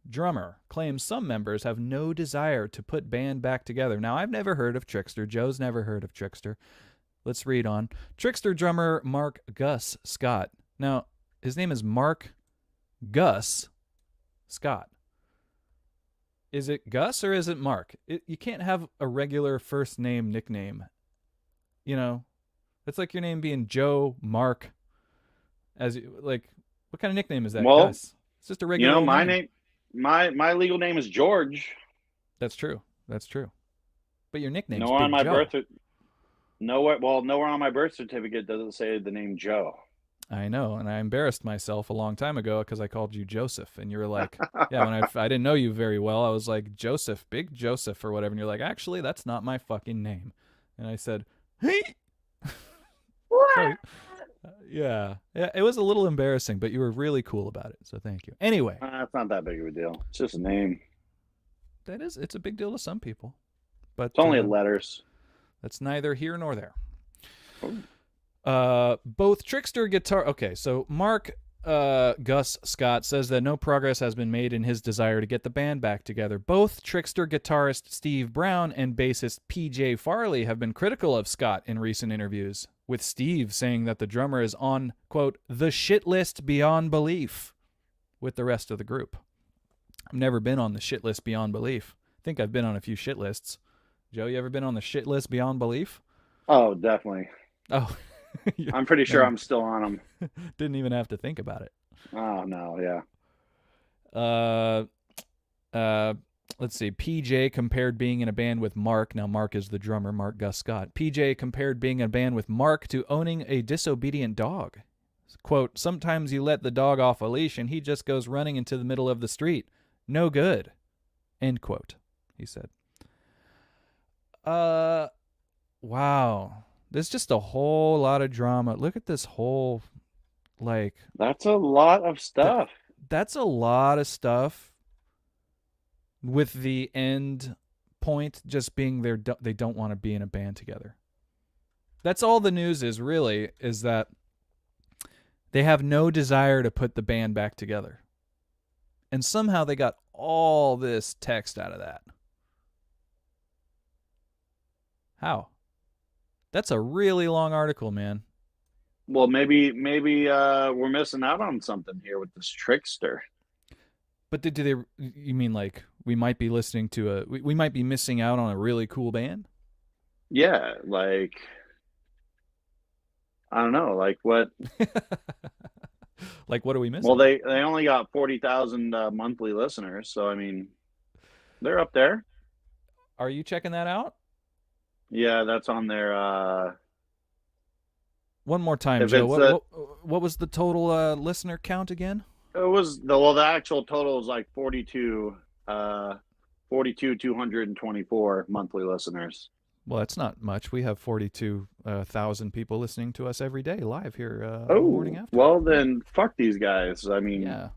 drummer claims some members have no desire to put band back together. Now, I've never heard of Trickster. Joe's never heard of Trickster. Let's read on. Trickster drummer Mark Gus Scott. Now, his name is Mark Gus Scott. Is it Gus or is it Mark? You can't have a regular first name nickname. It's like your name being Joe, Mark. What kind of nickname is that? Well, Gus. It's just a regular my name. My legal name is George. That's true. But your nickname Nowhere on my Joe. nowhere on my birth certificate does it say the name Joe. I know, and I embarrassed myself a long time ago because I called you Joseph, and you were like, yeah, when I didn't know you very well, I was like, Joseph, Big Joseph or whatever, and you're like, actually, that's not my fucking name. And I said, hey. So, yeah, it was a little embarrassing, but you were really cool about it, so thank you. Anyway. It's not that big of a deal. It's just a name. It's a big deal to some people. But it's only letters. That's neither here nor there. Ooh. Both Trickster guitar... Okay, so Mark Gus Scott says that no progress has been made in his desire to get the band back together. Both Trickster guitarist Steve Brown and bassist PJ Farley have been critical of Scott in recent interviews, with Steve saying that the drummer is on, quote, the shit list beyond belief with the rest of the group. I've never been on the shit list beyond belief. I think I've been on a few shit lists. Joe, you ever been on the shit list beyond belief? Oh, definitely. Oh. I'm pretty sure I'm still on them. Didn't even have to think about it. Oh, no, yeah. Let's see. PJ compared being in a band with Mark. Now, Mark is the drummer, Mark Gus Scott. PJ compared being in a band with Mark to owning a disobedient dog. Quote, sometimes you let the dog off a leash and he just goes running into the middle of the street. No good. End quote, he said. Wow. There's just a whole lot of drama. Look at this whole, that's a lot of stuff. That's a lot of stuff, with the end point just being they don't want to be in a band together. That's all the news is, really, is that they have no desire to put the band back together. And somehow they got all this text out of that. How? That's a really long article, man. Well, maybe we're missing out on something here with this Trickster. But do they? You mean like we might be listening to we might be missing out on a really cool band. Yeah, like I don't know, like what? Like, what are we Well, missing? they only got 40,000 monthly listeners, so I mean, they're up there. Are you checking that out? Yeah, that's on their. One more time, If Joe. it's What was the total listener count again? it was the actual total is like 42, 224 monthly listeners. Well, that's not much. We have 42,000 people listening to us every day live here on the morning Oh, after. well Yeah. then, fuck these guys. I mean, Yeah.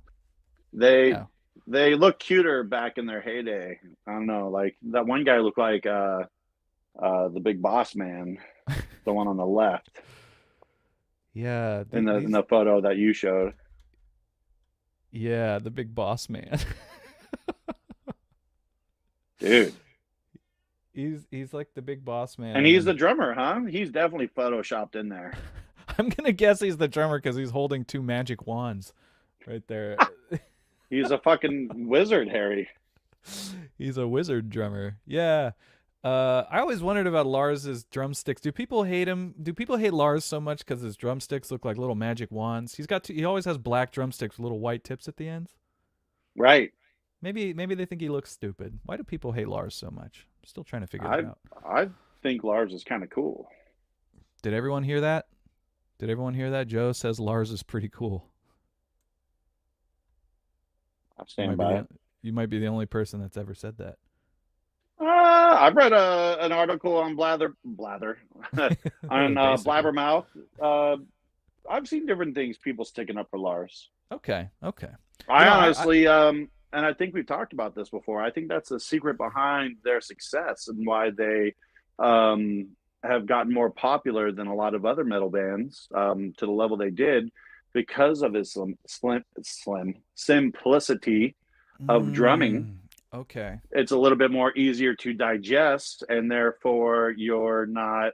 they Yeah. they look cuter back in their heyday. I don't know, like that one guy looked like the big boss man, the one on the left Yeah. in the These. photo that you showed. Yeah, the big boss man. Dude. He's like the big boss man. And he's the drummer, huh? He's definitely photoshopped in there. I'm gonna guess he's the drummer because he's holding two magic wands right there. He's a fucking wizard, Harry. He's a wizard drummer. Yeah. I always wondered about Lars's drumsticks. Do people hate him? Do people hate Lars so much because his drumsticks look like little magic wands? He always has black drumsticks with little white tips at the ends. Right. Maybe they think he looks stupid. Why do people hate Lars so much? I'm still trying to figure I that out. I think Lars is kind of cool. Did everyone hear that? Did everyone hear that? Joe says Lars is pretty cool. I stand by it. You might be the only person that's ever said that. I've read an article on Blather on Basically. Blabbermouth. I've seen different things people sticking up for Lars. Okay. I You know, honestly, and I think we've talked about this before. I think that's the secret behind their success and why they have gotten more popular than a lot of other metal bands to the level they did because of his slim simplicity of drumming. Okay. It's a little bit more easier to digest, and therefore you're not,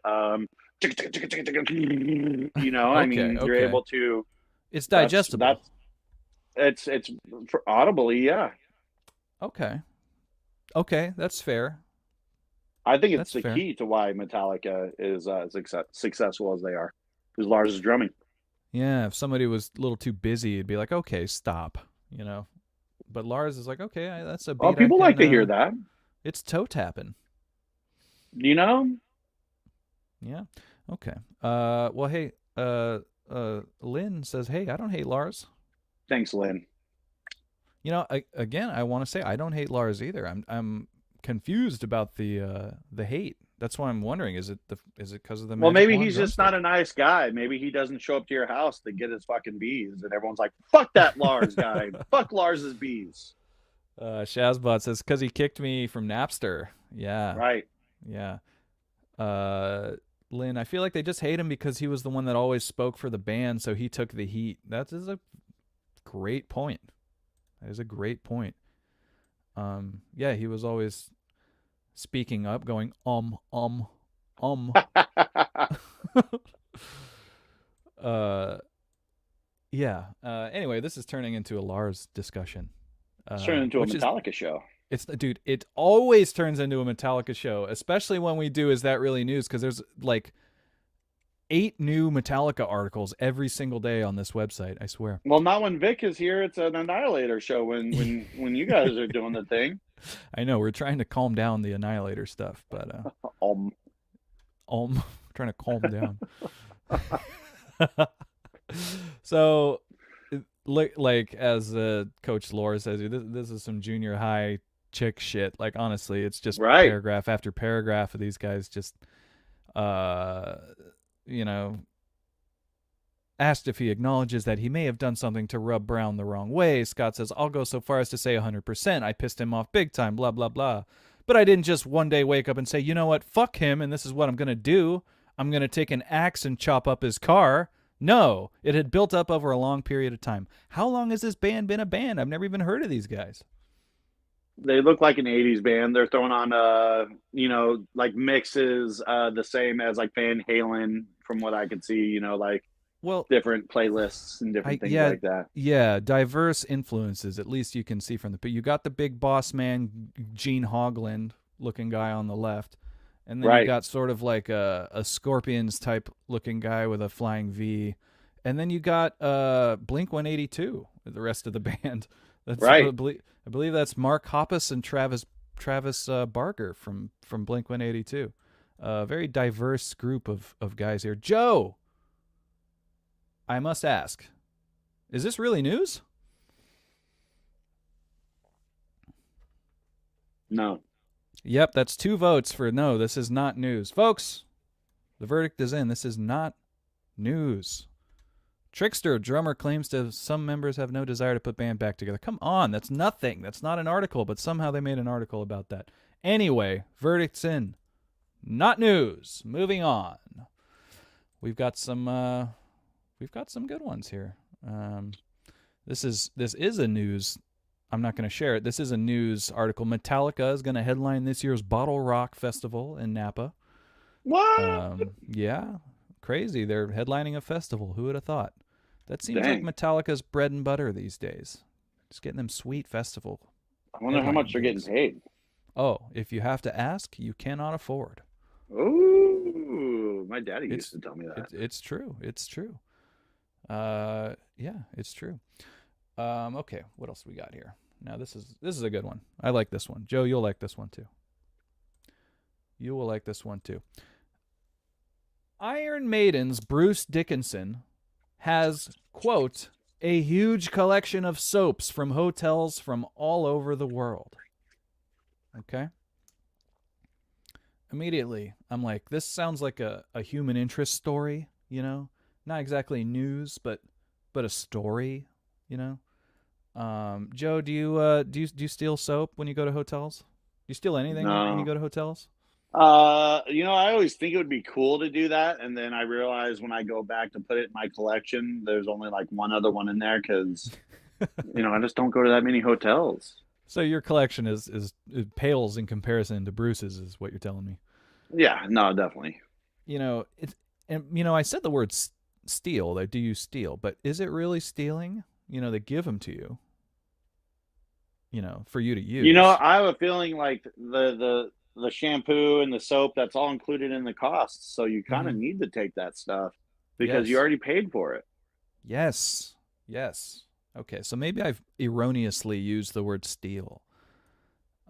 you know, I mean, you're Okay. able to. It's digestible. It's for audibly, yeah. Okay, that's fair. I think it's That's the fair. key to why Metallica is successful as they are. Is Lars' drumming. Yeah, if somebody was a little too busy, it'd be like, okay, stop. You know. But Lars is like, okay, that's a beat. Oh, people like to hear that. It's toe tapping. You know. Yeah. Okay. Well, hey. Lynn says, hey, I don't hate Lars. Thanks, Lynn. You know, again, I want to say I don't hate Lars either. I'm confused about the hate. That's why I'm wondering: is it because of the Well, magic maybe wand he's just drumstick? not a nice guy. Maybe he doesn't show up to your house to get his fucking bees, and everyone's like, "Fuck that Lars guy! Fuck Lars's bees!" Shazbot says because he kicked me from Napster. Yeah, Right. yeah. Lynn, I feel like they just hate him because he was the one that always spoke for the band, so he took the heat. That is a great point. That is a great point. Yeah, he was always speaking up, going yeah. Anyway, this is turning into a Lars discussion. It's turning into a Which Metallica show. dude, it always turns into a Metallica show, especially when we do Is That Really News? Because there's like 8 new Metallica articles every single day on this website, I swear. Well, not when Vic is here. It's an Annihilator show when you guys are doing the thing. I know, we're trying to calm down the Annihilator stuff, but trying to calm down. So, like as Coach Laura says, this is some junior high chick shit. Like honestly, it's just Right. paragraph after paragraph of these guys just, you know, asked if he acknowledges that he may have done something to rub Brown the wrong way. Scott says, I'll go so far as to say 100%. I pissed him off big time, blah, blah, blah. But I didn't just one day wake up and say, you know what, fuck him, and this is what I'm going to do. I'm going to take an axe and chop up his car. No, it had built up over a long period of time. How long has this band been a band? I've never even heard of these guys. They look like an 80s band. They're throwing on, like mixes the same as like Van Halen from what I could see, like Well, different playlists and different things yeah, like that. yeah, diverse influences. At least you can see from the. You got the big boss man, Gene Hogland looking guy on the left, and then you Right, got sort of like a Scorpions type looking guy with a flying V, and then you got Blink 182. The rest of the band. That's right. I believe that's Mark Hoppus and Travis Barker from Blink 182. A very diverse group of guys here. Joe, I must ask, is this really news? No. Yep, that's 2 votes for no, this is not news. Folks, the verdict is in. This is not news. Trickster drummer claims to some members have no desire to put band back together. Come on, that's nothing. That's not an article, but somehow they made an article about that. Anyway, verdict's in. Not news. Moving on. We've got some good ones here. This is a news. I'm not going to share it. This is a news article. Metallica is going to headline this year's Bottle Rock Festival in Napa. What? Yeah, crazy. They're headlining a festival. Who would have thought? That seems Dang. like Metallica's bread and butter these days. Just getting them sweet festival. I wonder how much they're getting paid. Oh, if you have to ask, you cannot afford. Ooh, my daddy used to tell me that. It's true. It's true. Yeah, it's true. Okay, what else we got here? Now this is a good one. I like this one. Joe, you'll like this one too. You will like this one too. Iron Maiden's Bruce Dickinson has, quote, a huge collection of soaps from hotels from all over the world. Okay? Immediately, I'm like, this sounds like a human interest story, you know? Not exactly news, but a story, you know? Joe, do you steal soap when you go to hotels? Do you steal anything when you go to hotels? I always think it would be cool to do that, and then I realize when I go back to put it in my collection, there's only like one other one in there because, I just don't go to that many hotels. So your collection it pales in comparison to Bruce's, is what you're telling me. Yeah, no, definitely. I said the word steal. Like, do you steal? But is it really stealing? They give them to you. For you to use. I have a feeling like the shampoo and the soap, that's all included in the costs. So you kind of need to take that stuff because you already paid for it. Yes. Yes. Okay, so maybe I've erroneously used the word steal.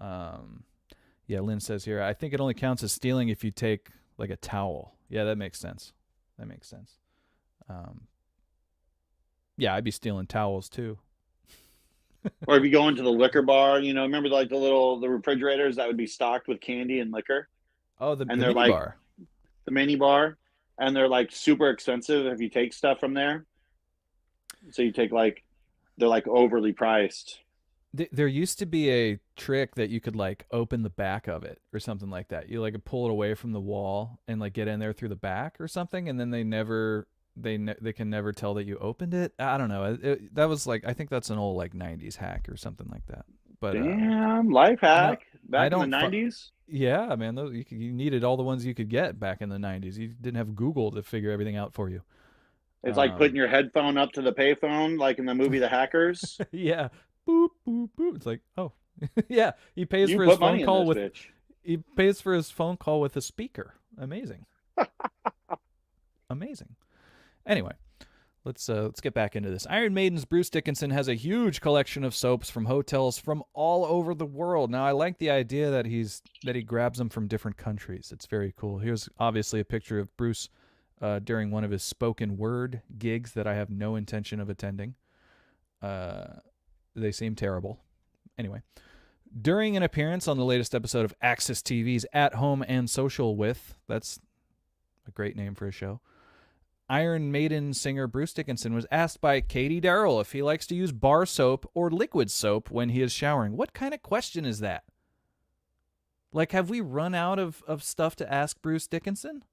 Yeah, Lynn says here, I think it only counts as stealing if you take like a towel. Yeah, that makes sense. Yeah, I'd be stealing towels too. Or if you go into the liquor bar, remember like the refrigerators that would be stocked with candy and liquor? Oh, the they're mini like bar. The mini bar, and they're like super expensive if you take stuff from there. So you take they're like overly priced. There used to be a trick that you could like open the back of it or something like that. You like pull it away from the wall and like get in there through the back or something, and then they can never tell that you opened it. I don't know. That was like, I think that's an old like 90s hack or something like that. But damn, life hack back in the 90s. Yeah, man, those you needed all the ones you could get back in the 90s. You didn't have Google to figure everything out for you. It's like putting your headphone up to the payphone, like in the movie The Hackers. Yeah, boop boop boop. It's like, oh, yeah. He pays for his phone call with bitch. He pays for his phone call with a speaker. Amazing. Amazing. Anyway, let's get back into this. Iron Maiden's Bruce Dickinson has a huge collection of soaps from hotels from all over the world. Now, I like the idea that he grabs them from different countries. It's very cool. Here's obviously a picture of Bruce during one of his spoken word gigs that I have no intention of attending. They seem terrible. Anyway, during an appearance on the latest episode of Axis TV's At Home and Social With, that's a great name for a show, Iron Maiden singer Bruce Dickinson was asked by Katie Darrell if he likes to use bar soap or liquid soap when he is showering. What kind of question is that? Like, have we run out of stuff to ask Bruce Dickinson?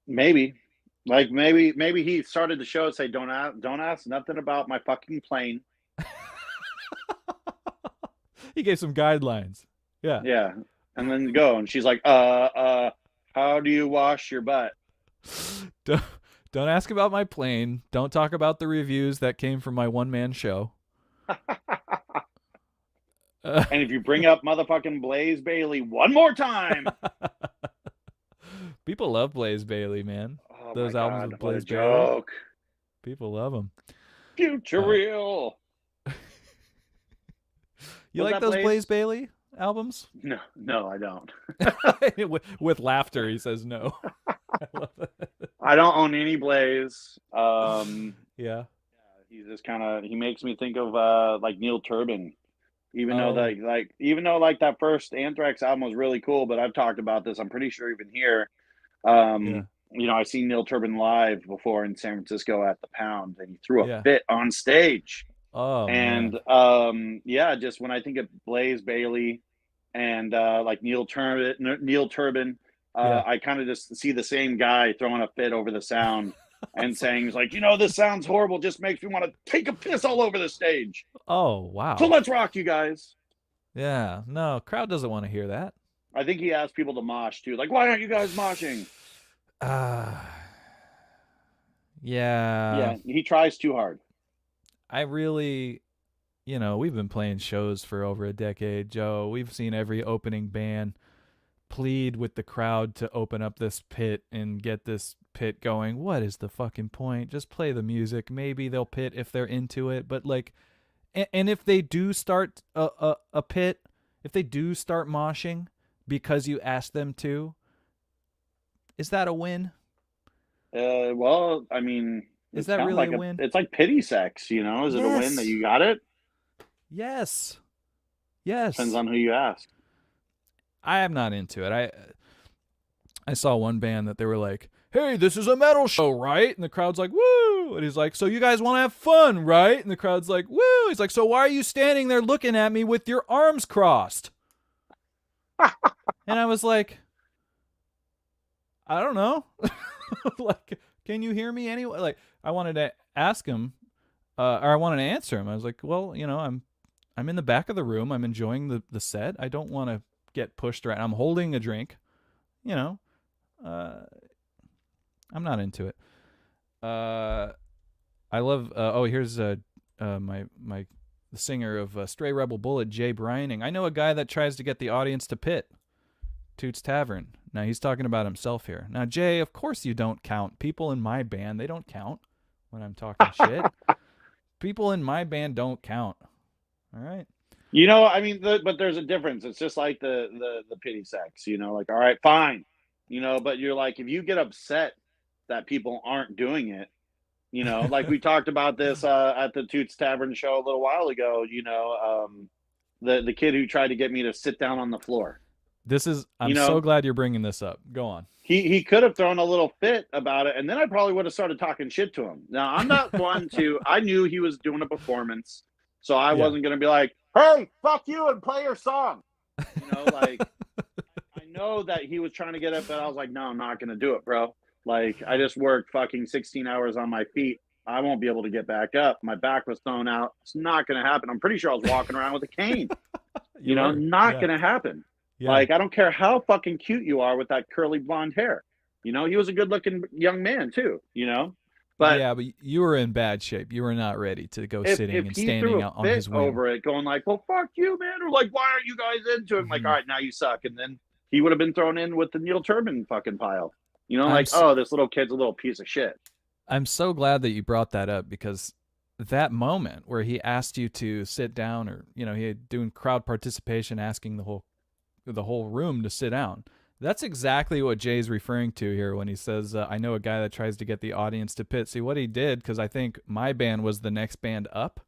Maybe. Like maybe he started the show and say, don't ask nothing about my fucking plane. He gave some guidelines. Yeah. Yeah. And then go. And she's like, how do you wash your butt? don't, don't ask about my plane. Don't talk about the reviews that came from my one-man show. Uh, And if you bring up motherfucking Blaze Bailey one more time, people love Blaze Bailey, man. oh my Those albums God, with what a Blaze Bailey, joke. people love them. Future real. You Was like that those Blaze Blaze? Bailey albums? No, I don't. with laughter, he says no. I love it. I don't own any Blaze. Yeah. He's just kind of, he makes me think of like Neil Turbin. Even though Oh, like that first Anthrax album was really cool, but I've talked about this, I'm pretty sure even here. yeah. I seen Neil Turbin live before in San Francisco at the Pound, and he threw a Yeah. fit on stage. Oh, And man. just when I think of Blaze Bailey and like Neil Turbin, Yeah. I kind of just see the same guy throwing a fit over the sound and saying, "He's like, this sounds horrible. Just makes me want to take a piss all over the stage. Oh, So wow. let's rock, you guys." Yeah. No, crowd doesn't want to hear that. I think he asked people to mosh too. Like, why aren't you guys moshing? Uh, yeah. Yeah, he tries too hard. I really, we've been playing shows for over a decade, Joe. We've seen every opening band plead with the crowd to open up this pit and get this pit going. What is the fucking point? Just play the music. Maybe they'll pit if they're into it. But like, and if they do start a pit, if they do start moshing because you asked them to, is that a win? Well, I mean, Is it's that kind of really like a win? it's like pity sex, Is it a win that Yes. you got it? Yes. Yes. Depends on who you ask. I am not into it. I saw one band that they were like, "Hey, this is a metal show, right?" And the crowd's like, "Woo!" And he's like, "So you guys want to have fun, right?" And the crowd's like, "Woo!" He's like, "So why are you standing there looking at me with your arms crossed?" And I was like, "I don't know." Like, can you hear me anyway? Like, I wanted to ask him, or I wanted to answer him. I was like, "Well, I'm in the back of the room. I'm enjoying the set. I don't want to get pushed around. I'm holding a drink. You know, uh, I'm not into it. I love. Here's my the singer of Stray Rebel Bullet, Jay Brining. I know a guy that tries to get the audience to pit. Toots Tavern. Now he's talking about himself here. Now Jay, of course you don't count. People in my band, they don't count when I'm talking shit. People in my band don't count. All right. I mean, but there's a difference. It's just like the pity sex, like, all right, fine, but you're like, if you get upset that people aren't doing it, like we talked about this at the Toots Tavern show a little while ago, the kid who tried to get me to sit down on the floor. I'm so glad you're bringing this up. Go on. He could have thrown a little fit about it, and then I probably would have started talking shit to him. Now, I'm not one to, I knew he was doing a performance, so I wasn't going to be like, "Hey, fuck you and play your song." Like, I know that he was trying to get it, but I was like, no, I'm not going to do it, bro. Like, I just worked fucking 16 hours on my feet. I won't be able to get back up. My back was thrown out. It's not going to happen. I'm pretty sure I was walking around with a cane. Not going to happen. Yeah. Like, I don't care how fucking cute you are with that curly blonde hair. He was a good looking young man too, But yeah, but you were in bad shape. You were not ready to go sitting and standing out on his wing. Over it, going like, "Well, fuck you, man," or like, "Why aren't you guys into it?" Like, all right, now you suck. And then he would have been thrown in with the Neil Turbin fucking pile. Oh, this little kid's a little piece of shit. I'm so glad that you brought that up, because that moment where he asked you to sit down, or he had doing crowd participation, asking the whole room to sit down. That's exactly what Jay's referring to here when he says, "I know a guy that tries to get the audience to pit." See what he did, because I think my band was the next band up.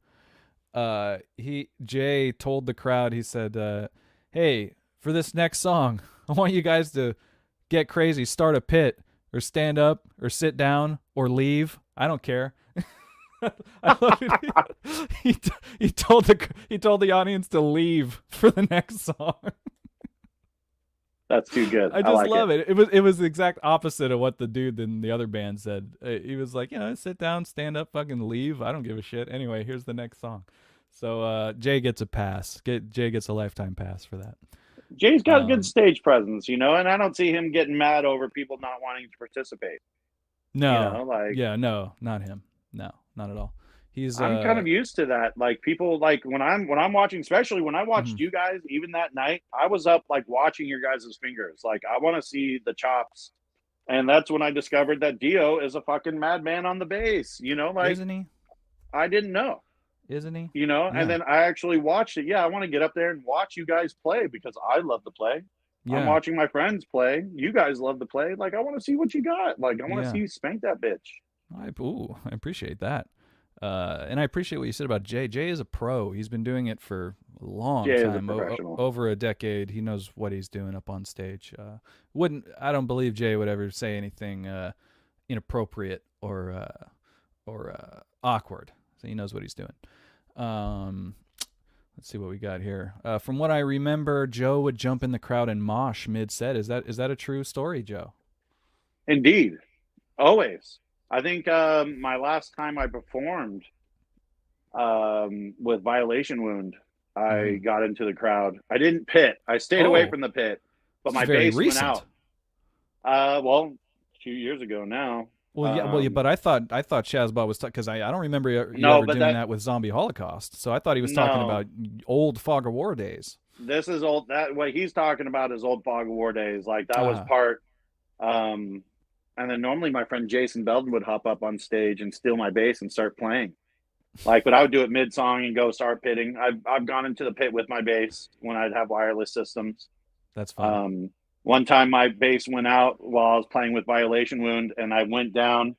Jay told the crowd, he said, "Hey, for this next song, I want you guys to get crazy, start a pit, or stand up, or sit down, or leave. I don't care." I love it. He told the audience to leave for the next song. That's too good. I just love it. It was the exact opposite of what the dude in the other band said. He was like, sit down, stand up, fucking leave. I don't give a shit. Anyway, here's the next song. So Jay gets a pass. Jay gets a lifetime pass for that. Jay's got a good stage presence, and I don't see him getting mad over people not wanting to participate. No. Like Yeah, no, not him. No, not at all. He's I'm kind of used to that. Like people like when I'm watching, especially when I watched mhm. you guys, even that night, I was up like watching your guys' fingers. Like I want to see the chops. And that's when I discovered that Dio is a fucking madman on the bass. Like Isn't he? I didn't know. Isn't he? And Yeah. then I actually watched it. Yeah, I want to get up there and watch you guys play because I love to play. I'm Yeah. watching my friends play. You guys love to play. Like I want to see what you got. Like I want to Yeah. see you spank that bitch. I appreciate that. And I appreciate what you said about Jay. Jay is a pro. He's been doing it for a long Jay is a time, professional. over a decade. He knows what he's doing up on stage. I don't believe Jay would ever say anything inappropriate or awkward. So he knows what he's doing. Let's see what we got here. From what I remember, Joe would jump in the crowd and mosh mid set. Is that a true story, Joe? Indeed, always. I think my last time I performed with Violation Wound, I got into the crowd. I didn't pit. I stayed away Oh, from the pit, but this is my very bass went recent. out. Well, a few years ago now. Well, yeah, but I thought Shazbot was because I don't remember you No, ever but doing that with Zombie Holocaust. So I thought he was talking no. about old Fog of War days. This is old. That what he's talking about is old Fog of War days. Like that was Ah, part. And then normally my friend Jason Belden would hop up on stage and steal my bass and start playing. Like, but I would do it mid song and go start pitting. I've gone into the pit with my bass when I'd have wireless systems. that's fun. One time my bass went out while I was playing with Violation Wound, and I went down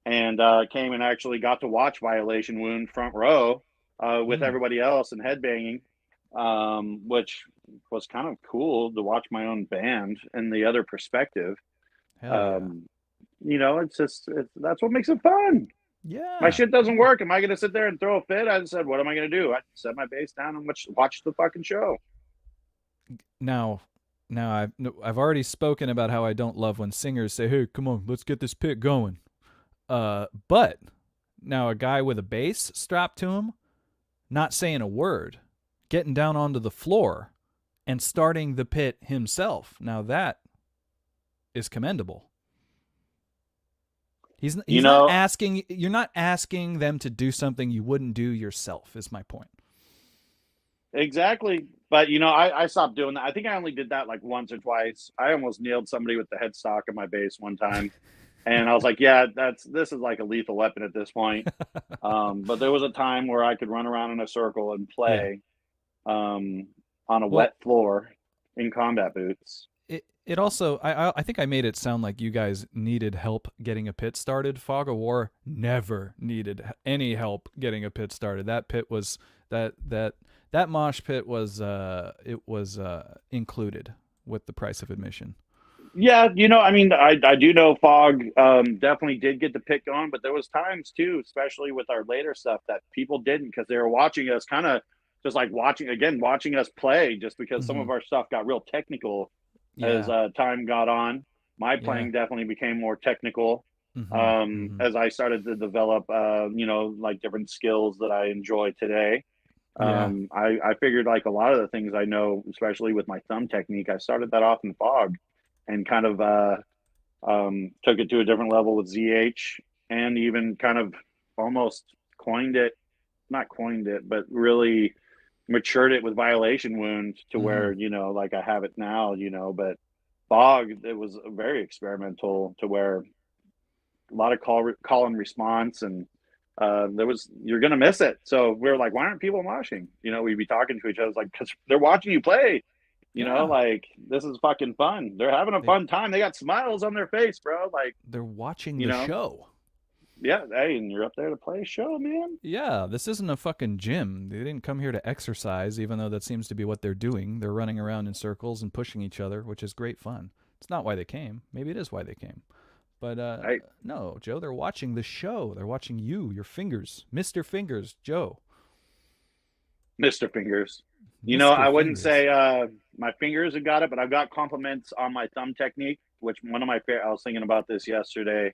and came and actually got to watch Violation Wound front row with everybody else and headbanging, which was kind of cool to watch my own band and the other perspective. Hell It's just that's what makes it fun. yeah. My Yeah. shit doesn't work. Am I going to sit there and throw a fit? I said, what am I going to do? I set my bass down and watch the fucking show. Now I've already spoken about how I don't love when singers say, "Hey, come on, let's get this pit going." But now a guy with a bass strapped to him, not saying a word, getting down onto the floor and starting the pit himself. Now that is commendable. He's not asking. You're not asking them to do something you wouldn't do yourself. Is my point. Exactly. But I stopped doing that. I think I only did that like once or twice. I almost nailed somebody with the headstock of my bass one time. And I was like, yeah, this is like a lethal weapon at this point. But there was a time where I could run around in a circle and play on a wet floor in combat boots. It also, I think I made it sound like you guys needed help getting a pit started. Fog of War never needed any help getting a pit started. That pit was that mosh pit was included with the price of admission. Yeah, I do know Fog definitely did get the pit going, but there was times too, especially with our later stuff, that people didn't because they were watching us kind of just like watching us play, just because some of our stuff got real technical as time got on. My playing definitely became more technical as I started to develop, like different skills that I enjoy today. I figured like a lot of the things I know, especially with my thumb technique, I started that off in Fog and kind of took it to a different level with ZH and even kind of almost not coined it, but really matured it with Violation Wound to where, like I have it now, but Fog, it was very experimental to where a lot of call and response, and you're going to miss it. So we were like, why aren't people moshing? We'd be talking to each other like, because they're watching you play, like this is fucking fun. They're having a fun time. They got smiles on their face, bro. Like they're watching the show. Yeah, hey, and you're up there to play a show, man. Yeah, this isn't a fucking gym. They didn't come here to exercise, even though that seems to be what they're doing. They're running around in circles and pushing each other, which is great fun. It's not why they came. Maybe it is why they came. But no, Joe, they're watching the show. They're watching you, your fingers. Mr. Fingers, Joe. Mr. Fingers. I wouldn't say my fingers have got it, but I've got compliments on my thumb technique, which one of my I was thinking about this yesterday.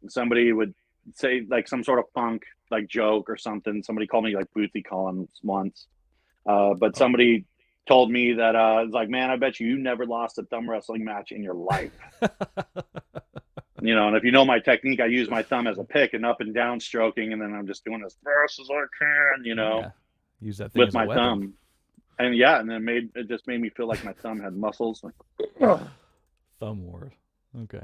Somebody would say like some sort of funk like joke or something. Somebody called me like Bootsy Collins once. But somebody told me that it's like, man, I bet you never lost a thumb wrestling match in your life. And if you know my technique, I use my thumb as a pick and up and down stroking, and then I'm just doing as fast as I can, Yeah. Use that thing with as a my weapon. thumb. And and then it just made me feel like my thumb had muscles. Thumb war. Okay.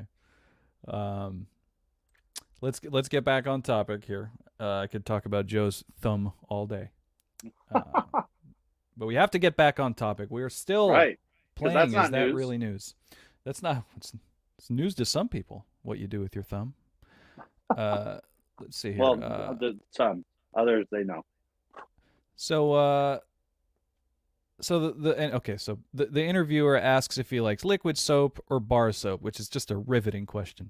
Let's get back on topic here. I could talk about Joe's thumb all day. But we have to get back on topic. We are still Right. playing. That's not Is that news. really news? That's not. It's news to some people. What you do with your thumb. Let's see here. Well, some others they know. So the interviewer asks if he likes liquid soap or bar soap, which is just a riveting question.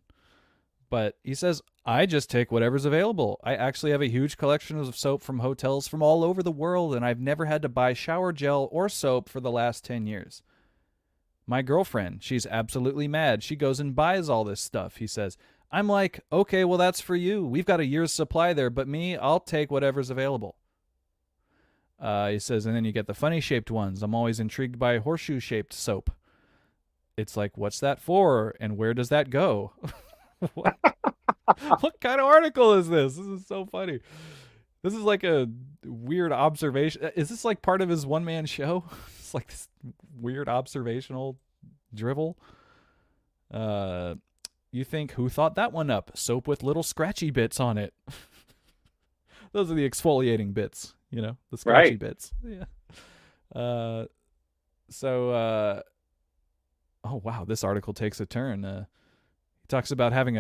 But he says, I just take whatever's available. I actually have a huge collection of soap from hotels from all over the world, and I've never had to buy shower gel or soap for the last 10 years. My girlfriend, she's absolutely mad. She goes and buys all this stuff, he says. I'm like, okay, well, that's for you. We've got a year's supply there, but me, I'll take whatever's available. He says, and then you get the funny-shaped ones. I'm always intrigued by horseshoe-shaped soap. It's like, what's that for, and where does that go? What kind of article is this? This is so funny. This is like a weird observation. Is this like part of his one-man show? It's like this weird observational drivel. You think, who thought that one up? Soap with little scratchy bits on it. Those are the exfoliating bits, the scratchy bits. Yeah. Oh, wow, this article takes a turn. He talks about having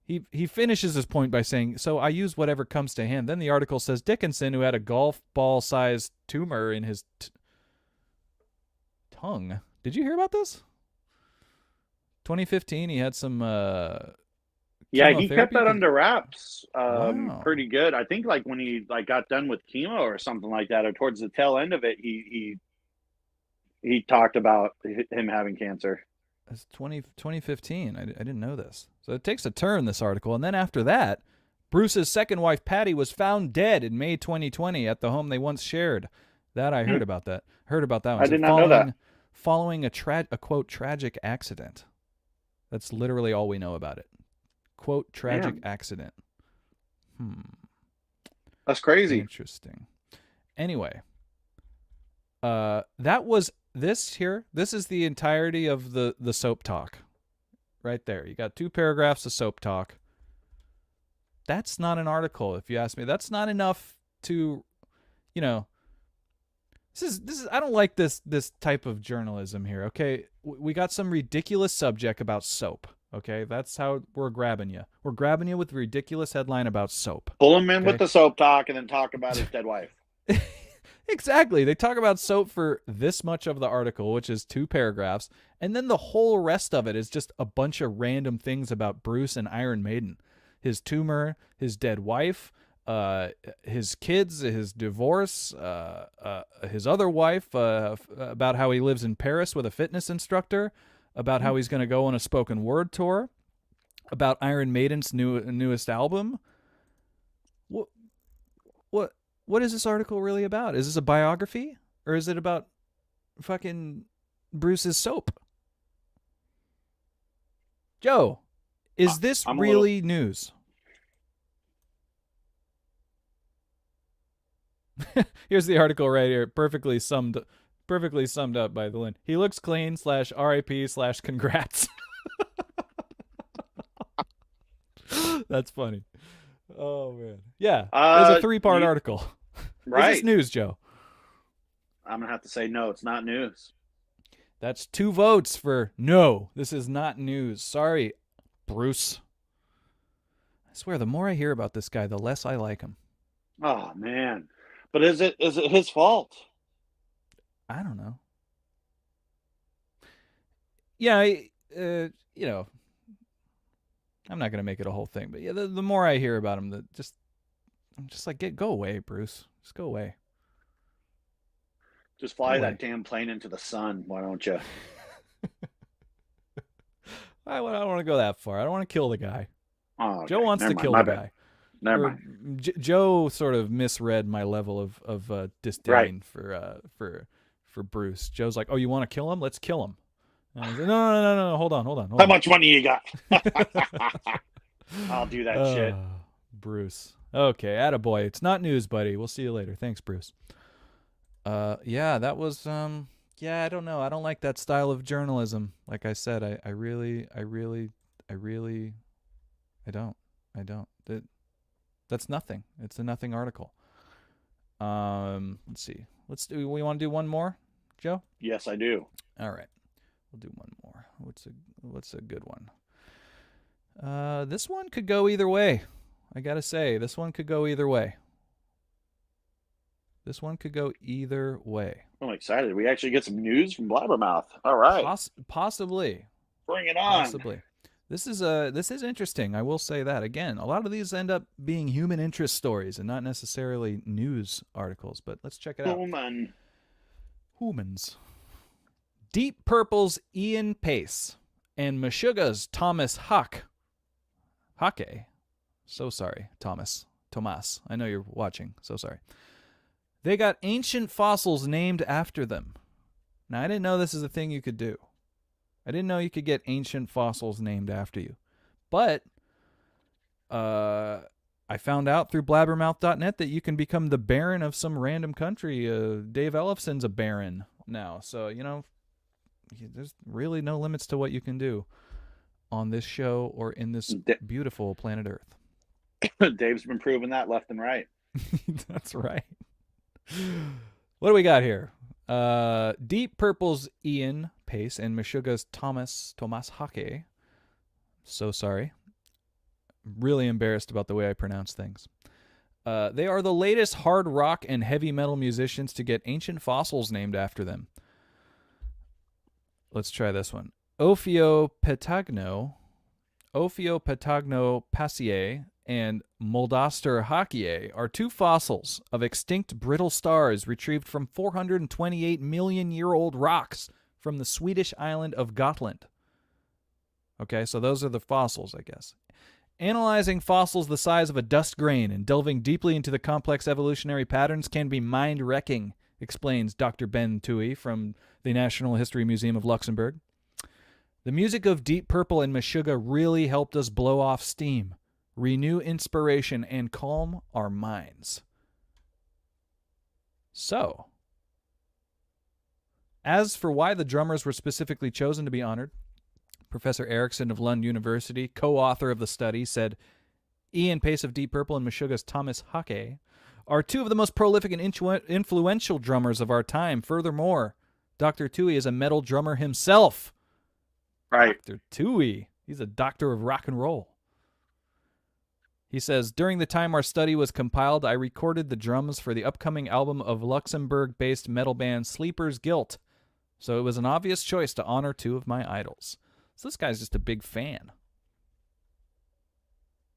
he finishes his point by saying, so I use whatever comes to hand. Then the article says Dickinson, who had a golf ball-sized tumor in his tongue. Did you hear about this? 2015, he had some he kept that under wraps Wow. pretty good. I think like when he got done with chemo or something like that, or towards the tail end of it, he talked about him having cancer. It's 2015. I didn't know this. So it takes a turn, this article. And then after that, Bruce's second wife, Patty, was found dead in May 2020 at the home they once shared. That I heard about that. Heard about that one. I did not know that. Following a quote, tragic accident. That's literally all we know about it. Quote, tragic accident. That's crazy. Interesting. Anyway, that was this here. This is the entirety of the soap talk. Right there. You got 2 paragraphs of soap talk. That's not an article, if you ask me. That's not enough to, this is I don't like this type of journalism here, okay? We got some ridiculous subject about soap, okay? That's how we're grabbing you. We're grabbing you with a ridiculous headline about soap. Pull him in with the soap talk and then talk about his dead wife. Exactly. They talk about soap for this much of the article, which is 2 paragraphs, and then the whole rest of it is just a bunch of random things about Bruce and Iron Maiden. His tumor, his dead wife, his kids, his divorce, his other wife, about how he lives in Paris with a fitness instructor, about how he's going to go on a spoken word tour, about Iron Maiden's newest album. What is this article really about? Is this a biography, or is it about fucking Bruce's soap? Joe, is this really news? Here's the article right here, perfectly summed up by the link. He looks clean /RIP/congrats. That's funny. Oh man, yeah. There's a 3-part article. Right. Is this news, Joe? I'm gonna have to say no. It's not news. That's 2 votes for no. This is not news. Sorry, Bruce. I swear, the more I hear about this guy, the less I like him. Oh man, but is it his fault? I don't know. Yeah, I'm not gonna make it a whole thing, but yeah, the more I hear about him, I'm just like, go away, Bruce. Just go away. Just fly that damn plane into the sun. Why don't you? I don't want to go that far. I don't want to kill the guy. Oh, okay. Joe wants to kill the guy. Never mind. Joe sort of misread my level of disdain for Bruce. Joe's like, oh, you want to kill him? Let's kill him. I was like, no. Hold on. How much money you got? I'll do that shit. Bruce. Okay, attaboy. It's not news, buddy. We'll see you later. Thanks, Bruce. Yeah, that was yeah, I don't know. I don't like that style of journalism. Like I said, I really don't. That's nothing. It's a nothing article. Let's see. We want to do one more, Joe? Yes, I do. All right. We'll do one more. What's a good one? This one could go either way. I got to say, this one could go either way. I'm excited. We actually get some news from Blabbermouth. All right. Possibly. Bring it on. Possibly. This is interesting. I will say that again. A lot of these end up being human interest stories and not necessarily news articles. But let's check it out. Humans. Deep Purple's Ian Pace and Meshuggah's Thomas Hake. So sorry, Thomas. I know you're watching. So sorry. They got ancient fossils named after them. Now, I didn't know this is a thing you could do. I didn't know you could get ancient fossils named after you. But I found out through blabbermouth.net that you can become the baron of some random country. Dave Ellefson's a baron now. So, there's really no limits to what you can do on this show or in this beautiful planet Earth. Dave's been proving that left and right. That's right. What do we got here? Deep Purple's Ian Pace and Meshuggah's Thomas Hake. So sorry. Really embarrassed about the way I pronounce things. They are the latest hard rock and heavy metal musicians to get ancient fossils named after them. Let's try this one. Ophiopetagno Passier and Moldaster Hakier are two fossils of extinct brittle stars retrieved from 428 million-year-old rocks from the Swedish island of Gotland. Okay, so those are the fossils, I guess. Analyzing fossils the size of a dust grain and delving deeply into the complex evolutionary patterns can be mind-wrecking, explains Dr. Ben Tui from the National History Museum of Luxembourg. The music of Deep Purple and Meshuggah really helped us blow off steam, renew inspiration, and calm our minds. So, as for why the drummers were specifically chosen to be honored, Professor Erickson of Lund University, co-author of the study, said, Ian Pace of Deep Purple and Meshuggah's Thomas Hake are two of the most prolific and influential drummers of our time. Furthermore, Dr. Tui is a metal drummer himself. Right. Dr. Tui. He's a doctor of rock and roll. He says, during the time our study was compiled, I recorded the drums for the upcoming album of Luxembourg-based metal band Sleeper's Guilt. So it was an obvious choice to honor two of my idols. So this guy's just a big fan.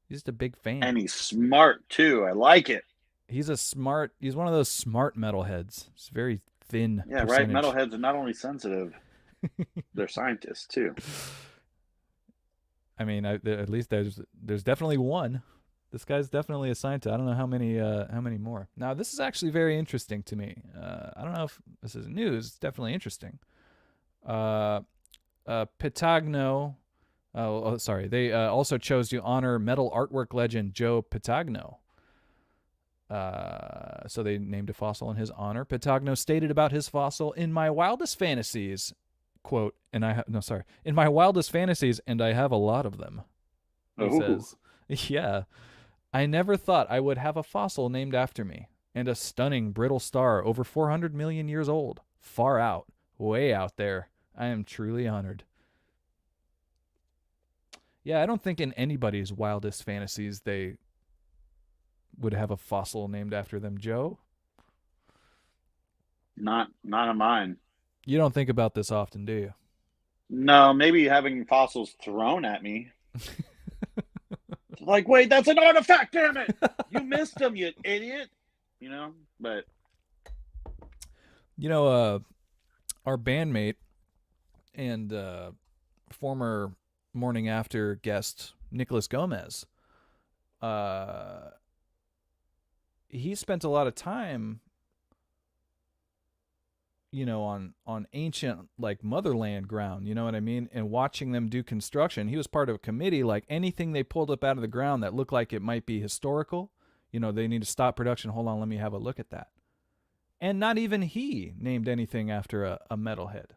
He's just a big fan. And he's smart, too. I like it. He's one of those smart metalheads. It's very thin. Yeah, percentage. right. Metalheads are not only sensitive, they're scientists, too. I mean, at least there's definitely one. This guy's definitely a scientist. I don't know how many more. Now, this is actually very interesting to me. I don't know if this is news. It's definitely interesting. Pitagno. Oh, sorry. They also chose to honor metal artwork legend Joe Pitagno. So they named a fossil in his honor. Pitagno stated about his fossil, in my wildest fantasies, quote, in my wildest fantasies, and I have a lot of them. He says, yeah, I never thought I would have a fossil named after me, and a stunning brittle star over 400 million years old, far out, way out there. I am truly honored. Yeah, I don't think in anybody's wildest fantasies they would have a fossil named after them, Joe. Not in mine. You don't think about this often, do you? No, maybe having fossils thrown at me. Like, wait, that's an artifact, damn it! You missed them, you idiot. But our bandmate and former Morning After guest Nicholas Gomez, he spent a lot of time on ancient like motherland ground, you know what I mean? And watching them do construction. He was part of a committee, like anything they pulled up out of the ground that looked like it might be historical, they need to stop production. Hold on, let me have a look at that. And not even he named anything after a metalhead.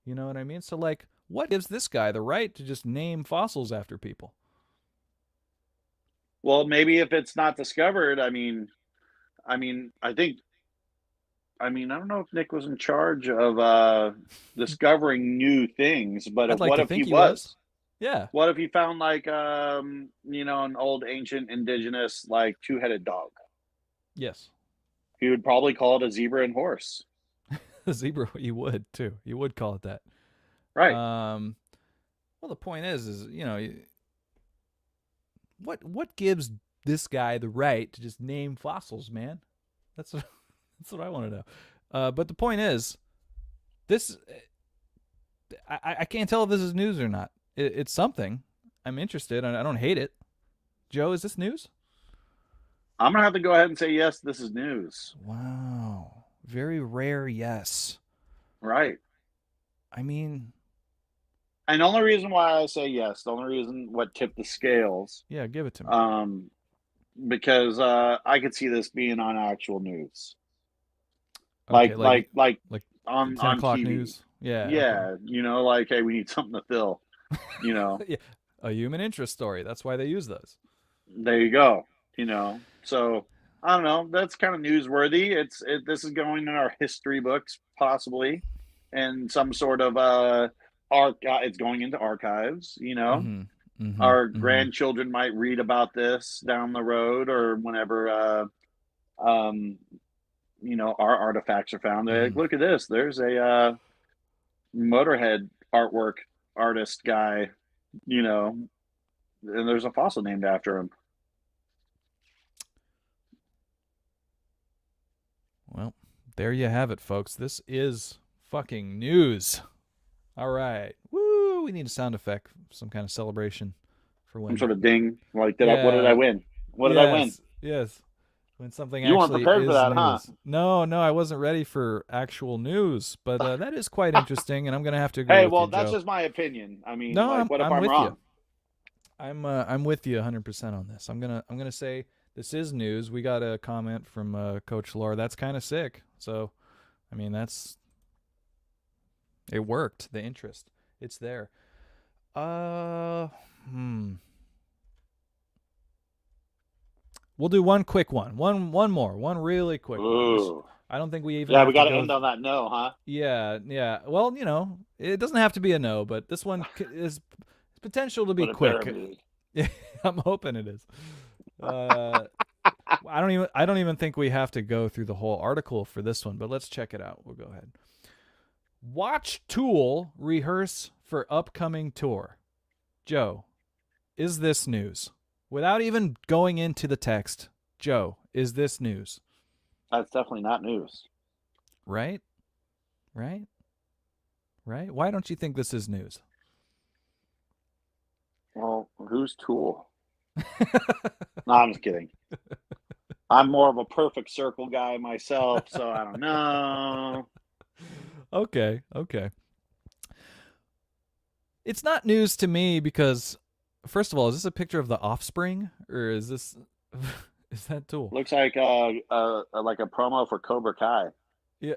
You know what I mean? So like, what gives this guy the right to just name fossils after people? Well, maybe if it's not discovered, I think, I don't know if Nick was in charge of discovering new things, but I'd like what to if he think he was. was? Yeah. What if he found like an old ancient indigenous like two-headed dog? Yes. He would probably call it a zebra and horse. The zebra, you would too. You would call it that. Right. Well, the point is what gives this guy the right to just name fossils, man? That's what, that's what I want to know. But the point is, this I can't tell if this is news or not. It's something. I'm interested. I don't hate it. Joe, is this news? I'm gonna have to go ahead and say yes, this is news. Wow. Very rare yes. Right. I mean, And the only reason why I say yes, the only reason what tipped the scales, yeah, give it to me. because I could see this being on actual news. Okay, Like like on 10 o'clock TV. news. Yeah. Yeah, like, hey, we need something to fill. Okay. Yeah, a human interest story. That's why they use those. There you go. So I don't know. That's kind of newsworthy. This is going in our history books, possibly, and some sort of it's going into archives. Mm-hmm. Mm-hmm. Our Mm-hmm. grandchildren might read about this down the road or whenever um our artifacts are found. They're like, Mm-hmm. look at this. There's a Motorhead artwork artist guy, and there's a fossil named after him. Well, there you have it, folks. This is fucking news. All right. Woo! We need a sound effect, some kind of celebration for Some when. sort of ding. Like, what did I Yeah. win? What did I win? Yes. Yes. When something You weren't actually prepared for is that, huh? news. No, no, I wasn't ready for actual news, but that is quite interesting, and I'm gonna have to agree Hey, with you, well, that's Joe. just my opinion. No, Like, what if I'm I'm with you. wrong? I'm with you 100% on this. I'm gonna say this is news. We got a comment from Coach Laura. That's kind of sick. So, I mean, it worked. The interest, it's there. Uh, hmm. We'll do one quick one. One more. One really quick one. Ooh. I don't think we even Yeah, we have to got to go. end on that no, huh? Yeah, yeah. Well, it doesn't have to be a no, but this one is potential to be But it better quick. be. I'm hoping it is. I don't even think we have to go through the whole article for this one, but let's check it out. We'll go ahead. Watch Tool rehearse for upcoming tour. Joe, is this news? Without even going into the text, Joe, is this news? That's definitely not news. Right? Right? Right? Why don't you think this is news? Well, who's Tool? No, I'm just kidding. I'm more of a perfect circle guy myself, so I don't know. Okay. It's not news to me because, first of all, is this a picture of the Offspring or is this is that Tool? Looks like like a promo for Cobra Kai. Yeah.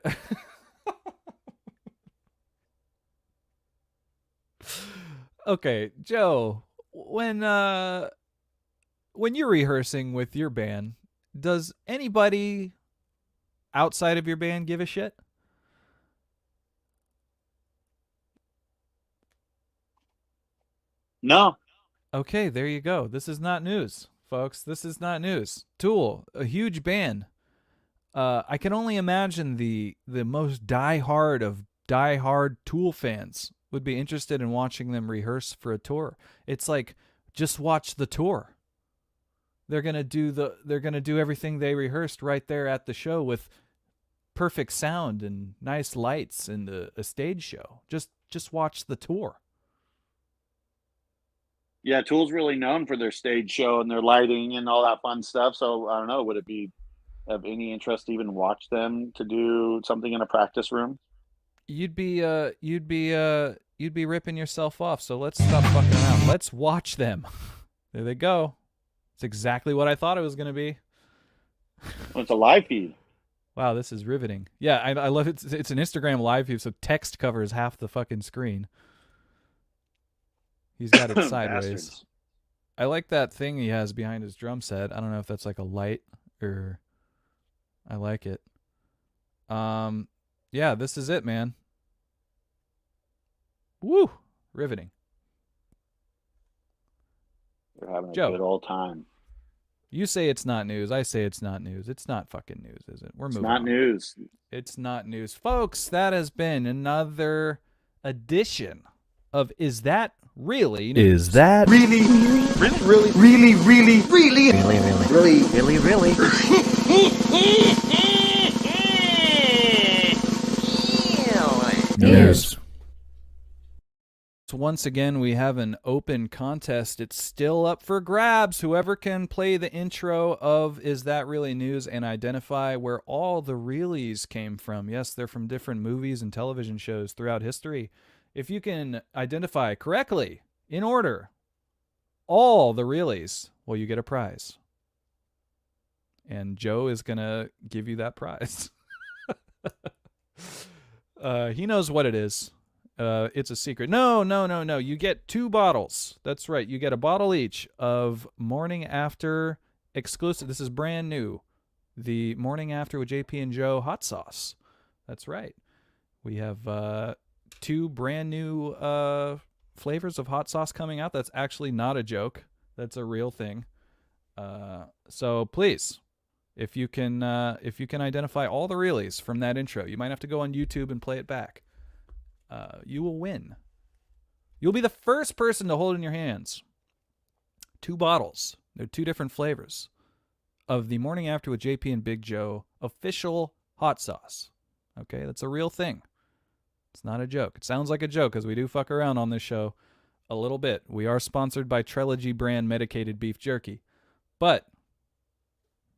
Okay, Joe, when you're rehearsing with your band, does anybody outside of your band give a shit? No. Okay, there you go. This is not news, folks. This is not news. Tool, a huge band. I can only imagine the most diehard Tool fans would be interested in watching them rehearse for a tour. It's like, just watch the tour. They're gonna do everything they rehearsed right there at the show with perfect sound and nice lights and a stage show. Just watch the tour. Yeah, Tool's really known for their stage show and their lighting and all that fun stuff. So I don't know, would it be of any interest to even watch them to do something in a practice room? you'd be ripping yourself off. So let's stop fucking around. Let's watch them. There they go. It's exactly what I thought it was going to be. It's a live feed. Wow, this is riveting. Yeah, I love it. It's an Instagram live view, so text covers half the fucking screen. He's got it sideways. Bastards. I like that thing he has behind his drum set. I don't know if that's like a light or I like it. Yeah, this is it, man. Woo! Riveting. We're having a Joe. good old time. You say it's not news. I say it's not news. It's not fucking news, is it? We're It's moving not on. news. It's not news. Folks, that has been another edition of Is That Really News? Is that really, News. So once again, we have an open contest. It's still up for grabs. Whoever can play the intro of Is That Really News and identify where all the realies came from. Yes, they're from different movies and television shows throughout history. If you can identify correctly, in order, all the realies, well, you get a prize. And Joe is going to give you that prize. He knows what it is. It's a secret. No. You get 2 bottles. That's right. You get a bottle each of Morning After exclusive. This is brand new. The Morning After with JP and Joe hot sauce. That's right. We have 2 brand new flavors of hot sauce coming out. That's actually not a joke. That's a real thing. So please, if you can identify all the realies from that intro, you might have to go on YouTube and play it back. You will win. You'll be the first person to hold in your hands 2 bottles. They're 2 different flavors of the Morning After with JP and Big Joe official hot sauce. Okay, that's a real thing. It's not a joke. It sounds like a joke because we do fuck around on this show a little bit. We are sponsored by Trilogy brand medicated beef jerky. But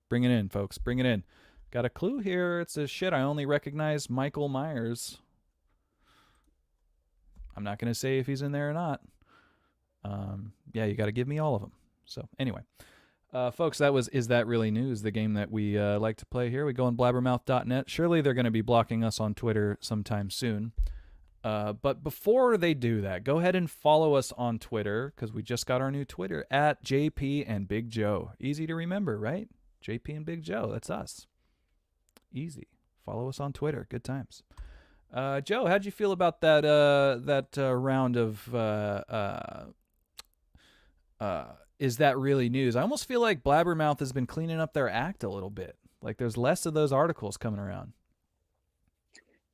bring it in, folks. Bring it in. Got a clue here. It says, shit, I only recognize Michael Myers. I'm not going to say if he's in there or not. Yeah, you got to give me all of them. So anyway, folks, that was Is That Really News, the game that we like to play here. We go on blabbermouth.net. Surely they're going to be blocking us on Twitter sometime soon. But before they do that, go ahead and follow us on Twitter because we just got our new Twitter at JP and Big Joe. Easy to remember, right? JP and Big Joe, that's us. Easy. Follow us on Twitter. Good times. Joe, how'd you feel about that round of Is That Really News? I almost feel like Blabbermouth has been cleaning up their act a little bit. Like there's less of those articles coming around.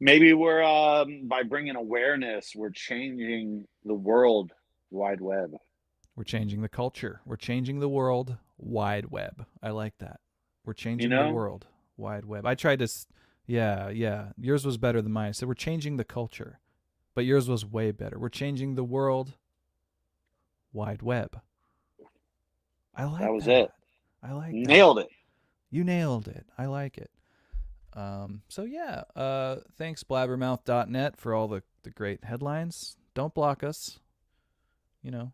Maybe we're by bringing awareness, we're changing the world wide web. We're changing the culture. We're changing the world wide web. I like that. We're changing the world wide web. I tried to. Yeah. Yours was better than mine. So we're changing the culture, but yours was way better. We're changing the world wide web. I like that. That was it. I like Nailed that. it. You nailed it. I like it. So yeah, thanks blabbermouth.net for all the great headlines. Don't block us. You know,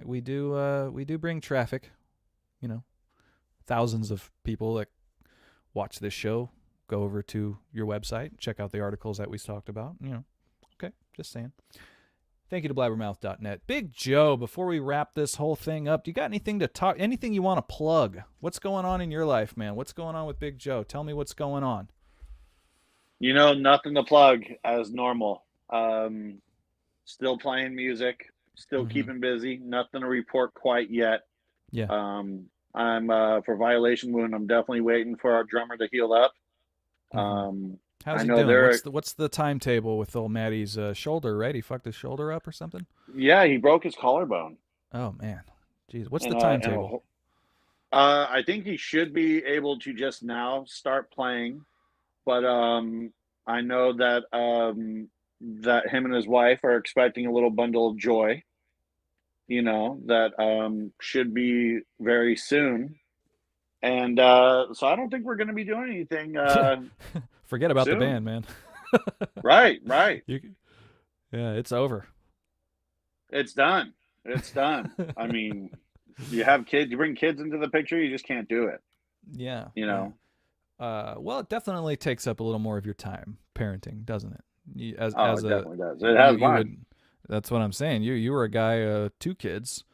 we do bring traffic. You know, thousands of people that watch this show go over to your website, check out the articles that we talked about. You know, okay, just saying. Thank you to blabbermouth.net. Big Joe, before we wrap this whole thing up, do you got anything to talk, anything you want to plug? What's going on in your life, man? What's going on with Big Joe? Tell me what's going on. You know, nothing to plug as normal. Still playing music, still keeping busy. Nothing to report quite yet. Yeah. I'm for Violation Wound. I'm definitely waiting for our drummer to heal up. How's he doing? What's the timetable with old Maddie's shoulder, right? He fucked his shoulder up or something? Yeah, he broke his collarbone. Oh, man. Jeez. What's the timetable? I think he should be able to just now start playing. But I know that that him and his wife are expecting a little bundle of joy. You know, that should be very soon. And so I don't think we're going to be doing anything. Forget about soon. the band, man. Right, right. Yeah, it's over. It's done. It's done. I mean, you have kids, you bring kids into the picture, you just can't do it. Yeah, You yeah. know. Well, it definitely takes up a little more of your time, parenting, doesn't it? Oh, As it a definitely does. It you has you mine. would. That's what I'm saying. You were a guy, 2 kids,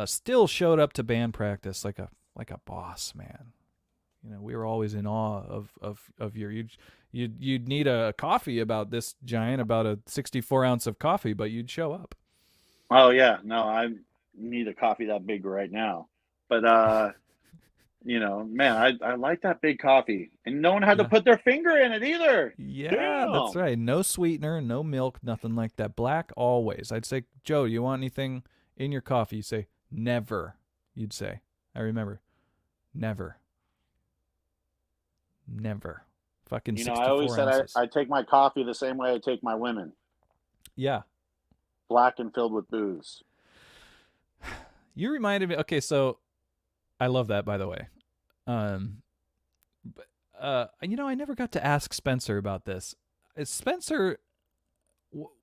still showed up to band practice like a boss, man. We were always in awe of your. You'd need a coffee about this giant, about a 64 ounce of coffee, but you'd show up. Oh yeah, no, I need a coffee that big right now. But man, I like that big coffee, and no one had to Yeah. put their finger in it either. Yeah, that's Damn. right. No sweetener, no milk, nothing like that. Black always. I'd say, Joe, you want anything in your coffee? You say, never. You'd say. I remember. Never. Never. Fucking I always 64 said ounces. I take my coffee the same way I take my women, Yeah. black and filled with booze. You reminded me. Okay, so I love that, by the way. Um, but, I never got to ask Spencer about this. Spencer,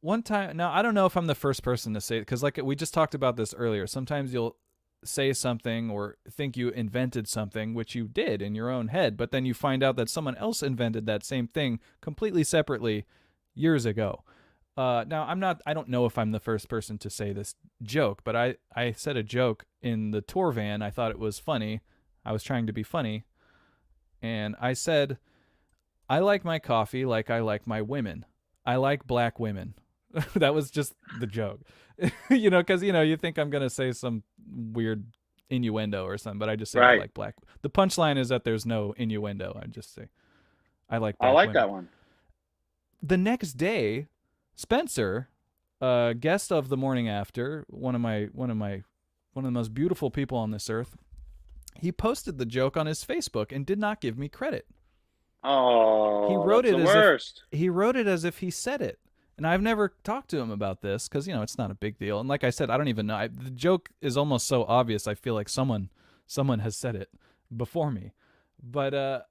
one time, now I don't know if I'm the first person to say it, because like we just talked about this earlier. Sometimes you'll say something or think you invented something, which you did in your own head, but then you find out that someone else invented that same thing completely separately years ago. Now I don't know if I'm the first person to say this joke, but I said a joke in the tour van. I thought it was funny. I was trying to be funny. And I said, I like my coffee like I like my women. I like black women. That was just the joke. Because, you think I'm going to say some weird innuendo or something, but I just say I Right. like black. The punchline is that there's no innuendo. I just say I like I black like women. that one. The next day, Spencer, guest of the morning after, one of the most beautiful people on this earth, he posted the joke on his Facebook and did not give me credit. He Oh, wrote that's it the as if worst. he said it. And I've never talked to him about this because it's not a big deal. And like I said, I don't even know. The joke is almost so obvious. I feel like someone has said it before me. But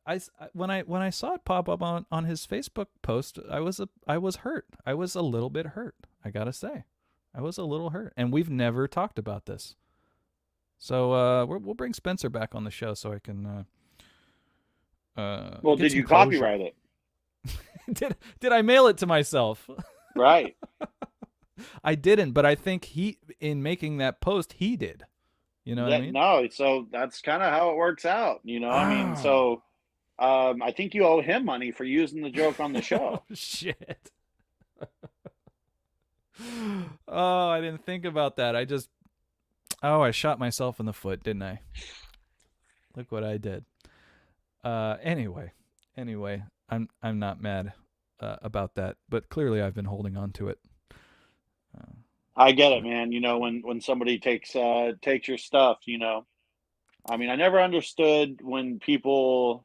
when I saw it pop up on his Facebook post, I was hurt. I was a little bit hurt. I gotta say, I was a little hurt. And we've never talked about this. So we'll bring Spencer back on the show so I can Well, get did some you closure. copyright it? Did I mail it to myself? Right. I didn't, but I think in making that post, he did. You know what I Yeah, mean? no, so that's kind of how it works out. I mean, Oh, so I think you owe him money for using the joke on the oh show. shit. Oh, I didn't think about that. I shot myself in the foot, didn't I? Look what I did. Anyway, I'm not mad about that, but clearly I've been holding on to it. I get it, man. When somebody takes your stuff, I mean, I never understood when people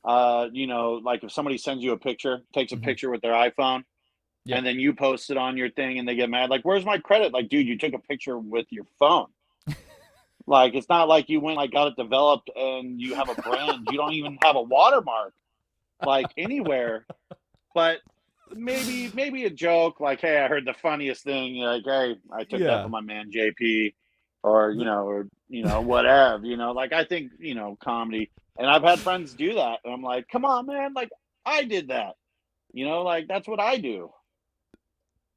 like if somebody sends you a picture, takes a Mm-hmm. picture with their iPhone, Yeah. and then you post it on your thing and they get mad. Like, where's my credit? Like, dude, you took a picture with your phone. Like, it's not like you went like got it developed and you have a brand. You don't even have a watermark like anywhere. But maybe a joke like, hey, I heard the funniest thing. Like, hey, I took that Yeah. from my man JP, or whatever. Like I think comedy. And I've had friends do that, and I'm like, come on, man, like I did that. Like that's what I do.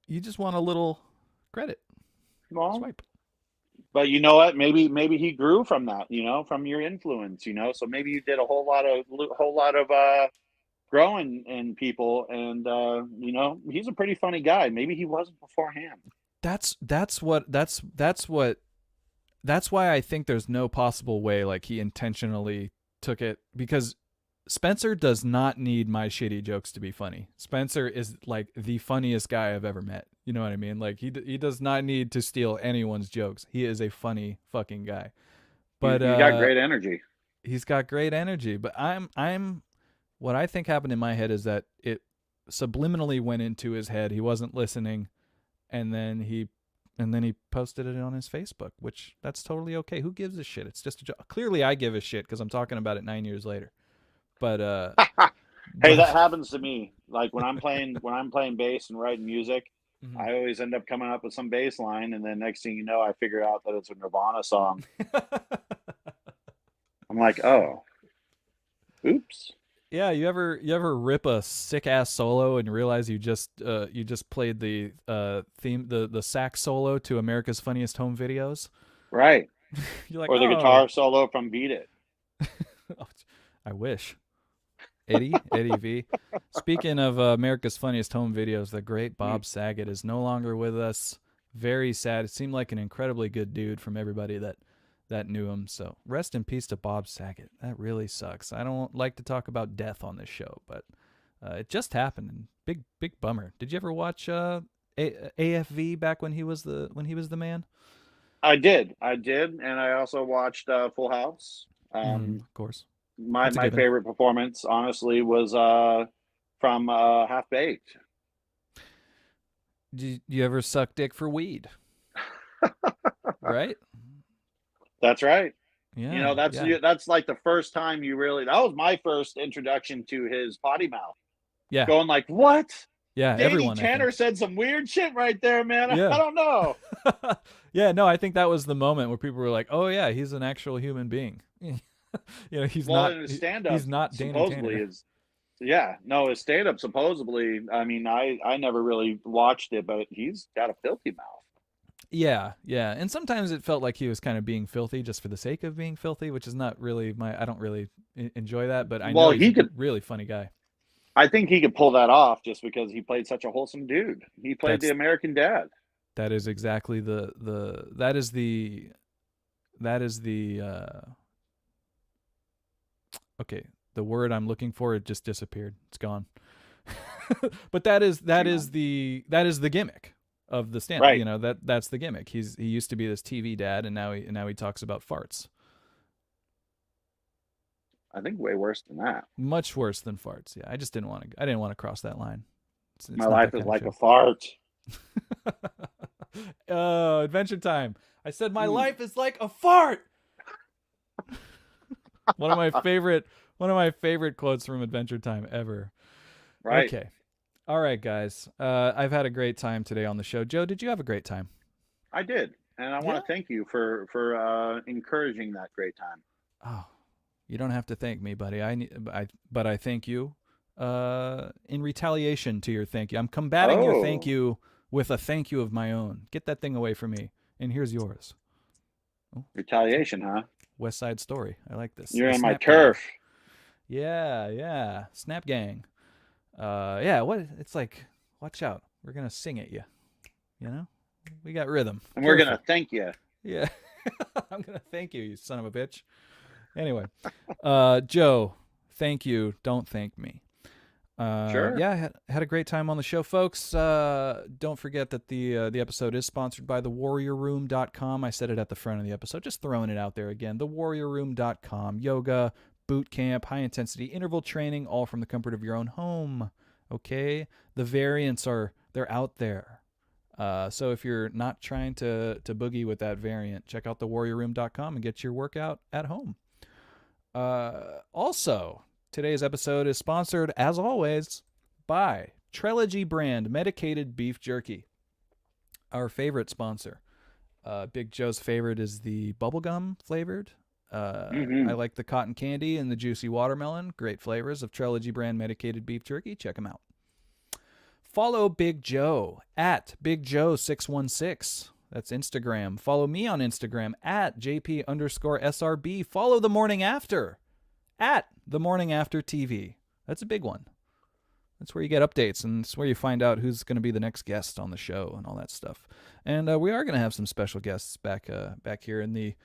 You just want a little credit. Well, Swipe. but you know what? Maybe he grew from that. From your influence. So maybe you did a whole lot of growing in people, and he's a pretty funny guy. Maybe he wasn't beforehand. That's why I think there's no possible way like he intentionally took it, because Spencer does not need my shitty jokes to be funny. Spencer is like the funniest guy I've ever met. You know what I mean? Like he does not need to steal anyone's jokes. He is a funny fucking guy. But He's got great energy. he's got great energy. But I'm what I think happened in my head is that it subliminally went into his head. He wasn't listening, and then he posted it on his Facebook, which that's totally okay. Who gives a shit? It's just a joke. Clearly I give a shit because I'm talking about it 9 years later. But Hey, But that happens to me. Like when I'm playing bass and writing music, Mhm. I always end up coming up with some bass line, and then next thing you know, I figure out that it's a Nirvana song. I'm like, oh, oops. Yeah, you ever rip a sick ass solo and realize you just played the theme the sax solo to America's Funniest Home Videos? Right. You're like, Or the oh, guitar solo from Beat It. I wish. Eddie V. Speaking of America's Funniest Home Videos, the great Mm. Bob Saget is no longer with us. Very sad. It seemed like an incredibly good dude from everybody that knew him. So rest in peace to Bob Saget. That really sucks. I don't like to talk about death on this show, but it just happened. And big bummer. Did you ever watch AFV back when he was the man? I did, and I also watched Full House. Um, Of course, my that's a my given. favorite performance, honestly, was from Half Baked. Did you ever suck dick for weed? Right? That's right. You Yeah, know, that's yeah, that's like the first time you really. That was my first introduction to his potty mouth. yeah, Going like, what? yeah. Danny Everyone, I Tanner think. said some weird shit right there, man. I Yeah. don't know. Yeah, no, I think that was the moment where people were like, "Oh yeah, he's an actual human being." He's Well, not in his he, stand up he's not Danny supposedly Tanner. is. Yeah, no, his stand up supposedly. I mean, I never really watched it, but he's got a filthy mouth. Yeah, yeah. And sometimes it felt like he was kind of being filthy just for the sake of being filthy, which is not really my I don't really enjoy that, but I know Well, he's a he could. really funny guy. I think he could pull that off just because he played such a wholesome dude. He played the That's American dad. that is exactly the that is the okay, the word I'm looking for it just disappeared. It's gone. But that Hang is on. the gimmick of the stand. Right. That's the gimmick. He used to be this TV dad, and now he talks about farts. I think way worse than that. Much worse than farts. Yeah, I didn't want to cross that line. My It's not life that is kind of like a show. fart. Oh, Adventure Time. I said my Hmm. life is like a fart. One of my favorite quotes from Adventure Time ever. Right. Okay. All right, guys. I've had a great time today on the show. Joe, did you have a great time? I did, and I want Yeah. to thank you for encouraging that great time. Oh, you don't have to thank me, buddy. But I thank you in retaliation to your thank you. I'm combating your thank Oh, you with a thank you of my own. Get that thing away from me. And here's yours. Oh, retaliation, huh? West Side Story. I like this. You're The in my Snap Gang. turf. Yeah, yeah. Snap Gang. Yeah, what it's like, watch out. We're gonna sing at you. You know? We got rhythm. And we're gonna Careful. thank you. Yeah. I'm gonna thank you, you son of a bitch. Anyway. Joe, thank you. Don't thank me. Sure. Yeah, had a great time on the show, folks. Don't forget that the episode is sponsored by thewarriorroom.com. I said it at the front of the episode, just throwing it out there again. Thewarriorroom.com. Yoga, boot camp, high intensity interval training, all from the comfort of your own home. Okay, the variants they're out there. So if you're not trying to boogie with that variant, check out thewarriorroom.com and get your workout at home. Also, today's episode is sponsored, as always, by Trilogy brand medicated beef jerky, our favorite sponsor. Big Joe's favorite is the bubblegum flavored. Mm-hmm. I like the cotton candy and the juicy watermelon. Great flavors of Trilogy brand medicated beef jerky. Check them out. Follow Big Joe at Big Joe616. That's Instagram. Follow me on Instagram at JP_SRB. Follow The Morning After at The Morning After TV. That's a big one. That's where you get updates, and it's where you find out who's going to be the next guest on the show and all that stuff. And we are going to have some special guests back here in the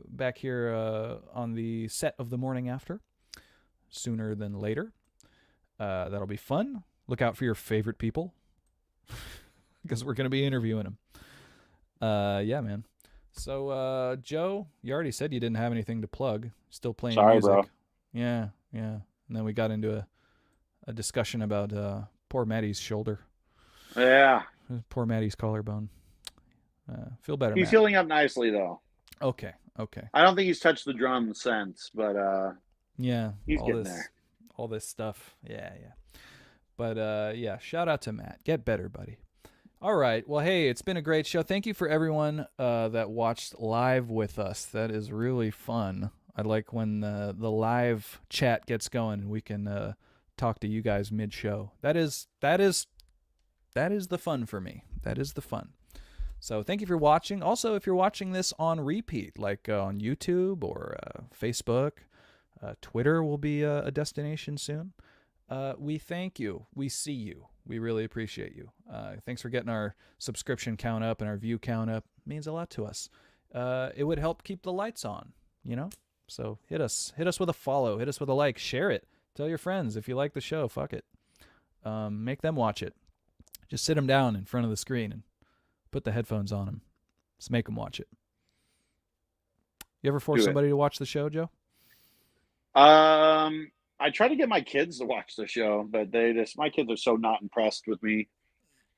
back here on the set of The Morning After sooner than later. That'll be fun. Look out for your favorite people because we're going to be interviewing them. Yeah, man. So, Joe, you already said you didn't have anything to plug. Still playing Sorry, music. bro. Yeah, yeah. And then we got into a discussion about poor Maddie's shoulder. Yeah. Poor Maddie's collarbone. Feel better, He's Matt. healing up nicely though. Okay, okay. I don't think he's touched the drum since, but Yeah, He's all getting this, there. all this stuff. Yeah, yeah. But yeah, shout out to Matt. Get better, buddy. All right. Well, hey, it's been a great show. Thank you for everyone that watched live with us. That is really fun. I like when the live chat gets going and we can talk to you guys mid-show. That is the fun for me. That is the fun. So thank you for watching. Also, if you're watching this on repeat, like on YouTube or Facebook, Twitter will be a destination soon. We thank you. We see you. We really appreciate you. Thanks for getting our subscription count up and our view count up. It means a lot to us. It would help keep the lights on, you know? So hit us with a follow, hit us with a like, share it. Tell your friends if you like the show, fuck it. Make them watch it. Just sit them down in front of the screen and put the headphones on them. Just make them watch it. You ever force somebody to watch the show, Joe? I try to get my kids to watch the show, but my kids are so not impressed with me.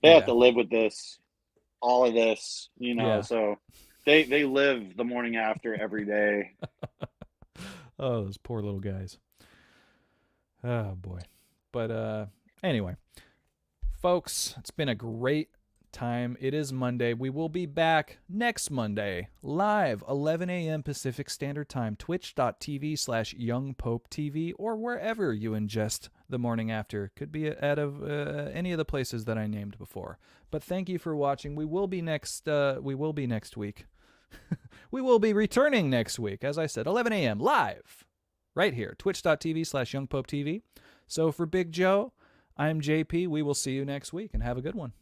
They have to live with this, all of this, you know, Yeah. so they live the morning after every day. Oh, those poor little guys. Oh boy. But anyway, folks, it's been a great time. It is Monday. We will be back next Monday, live 11 a.m. Pacific Standard Time, twitch.tv/YoungPopeTV, or wherever you ingest the morning after. Could be out of any of the places that I named before. But thank you for watching. We will be next week. We will be returning next week, as I said, 11 a.m. live, right here, twitch.tv/YoungPopeTV. So for Big Joe, I'm JP. We will see you next week, and have a good one.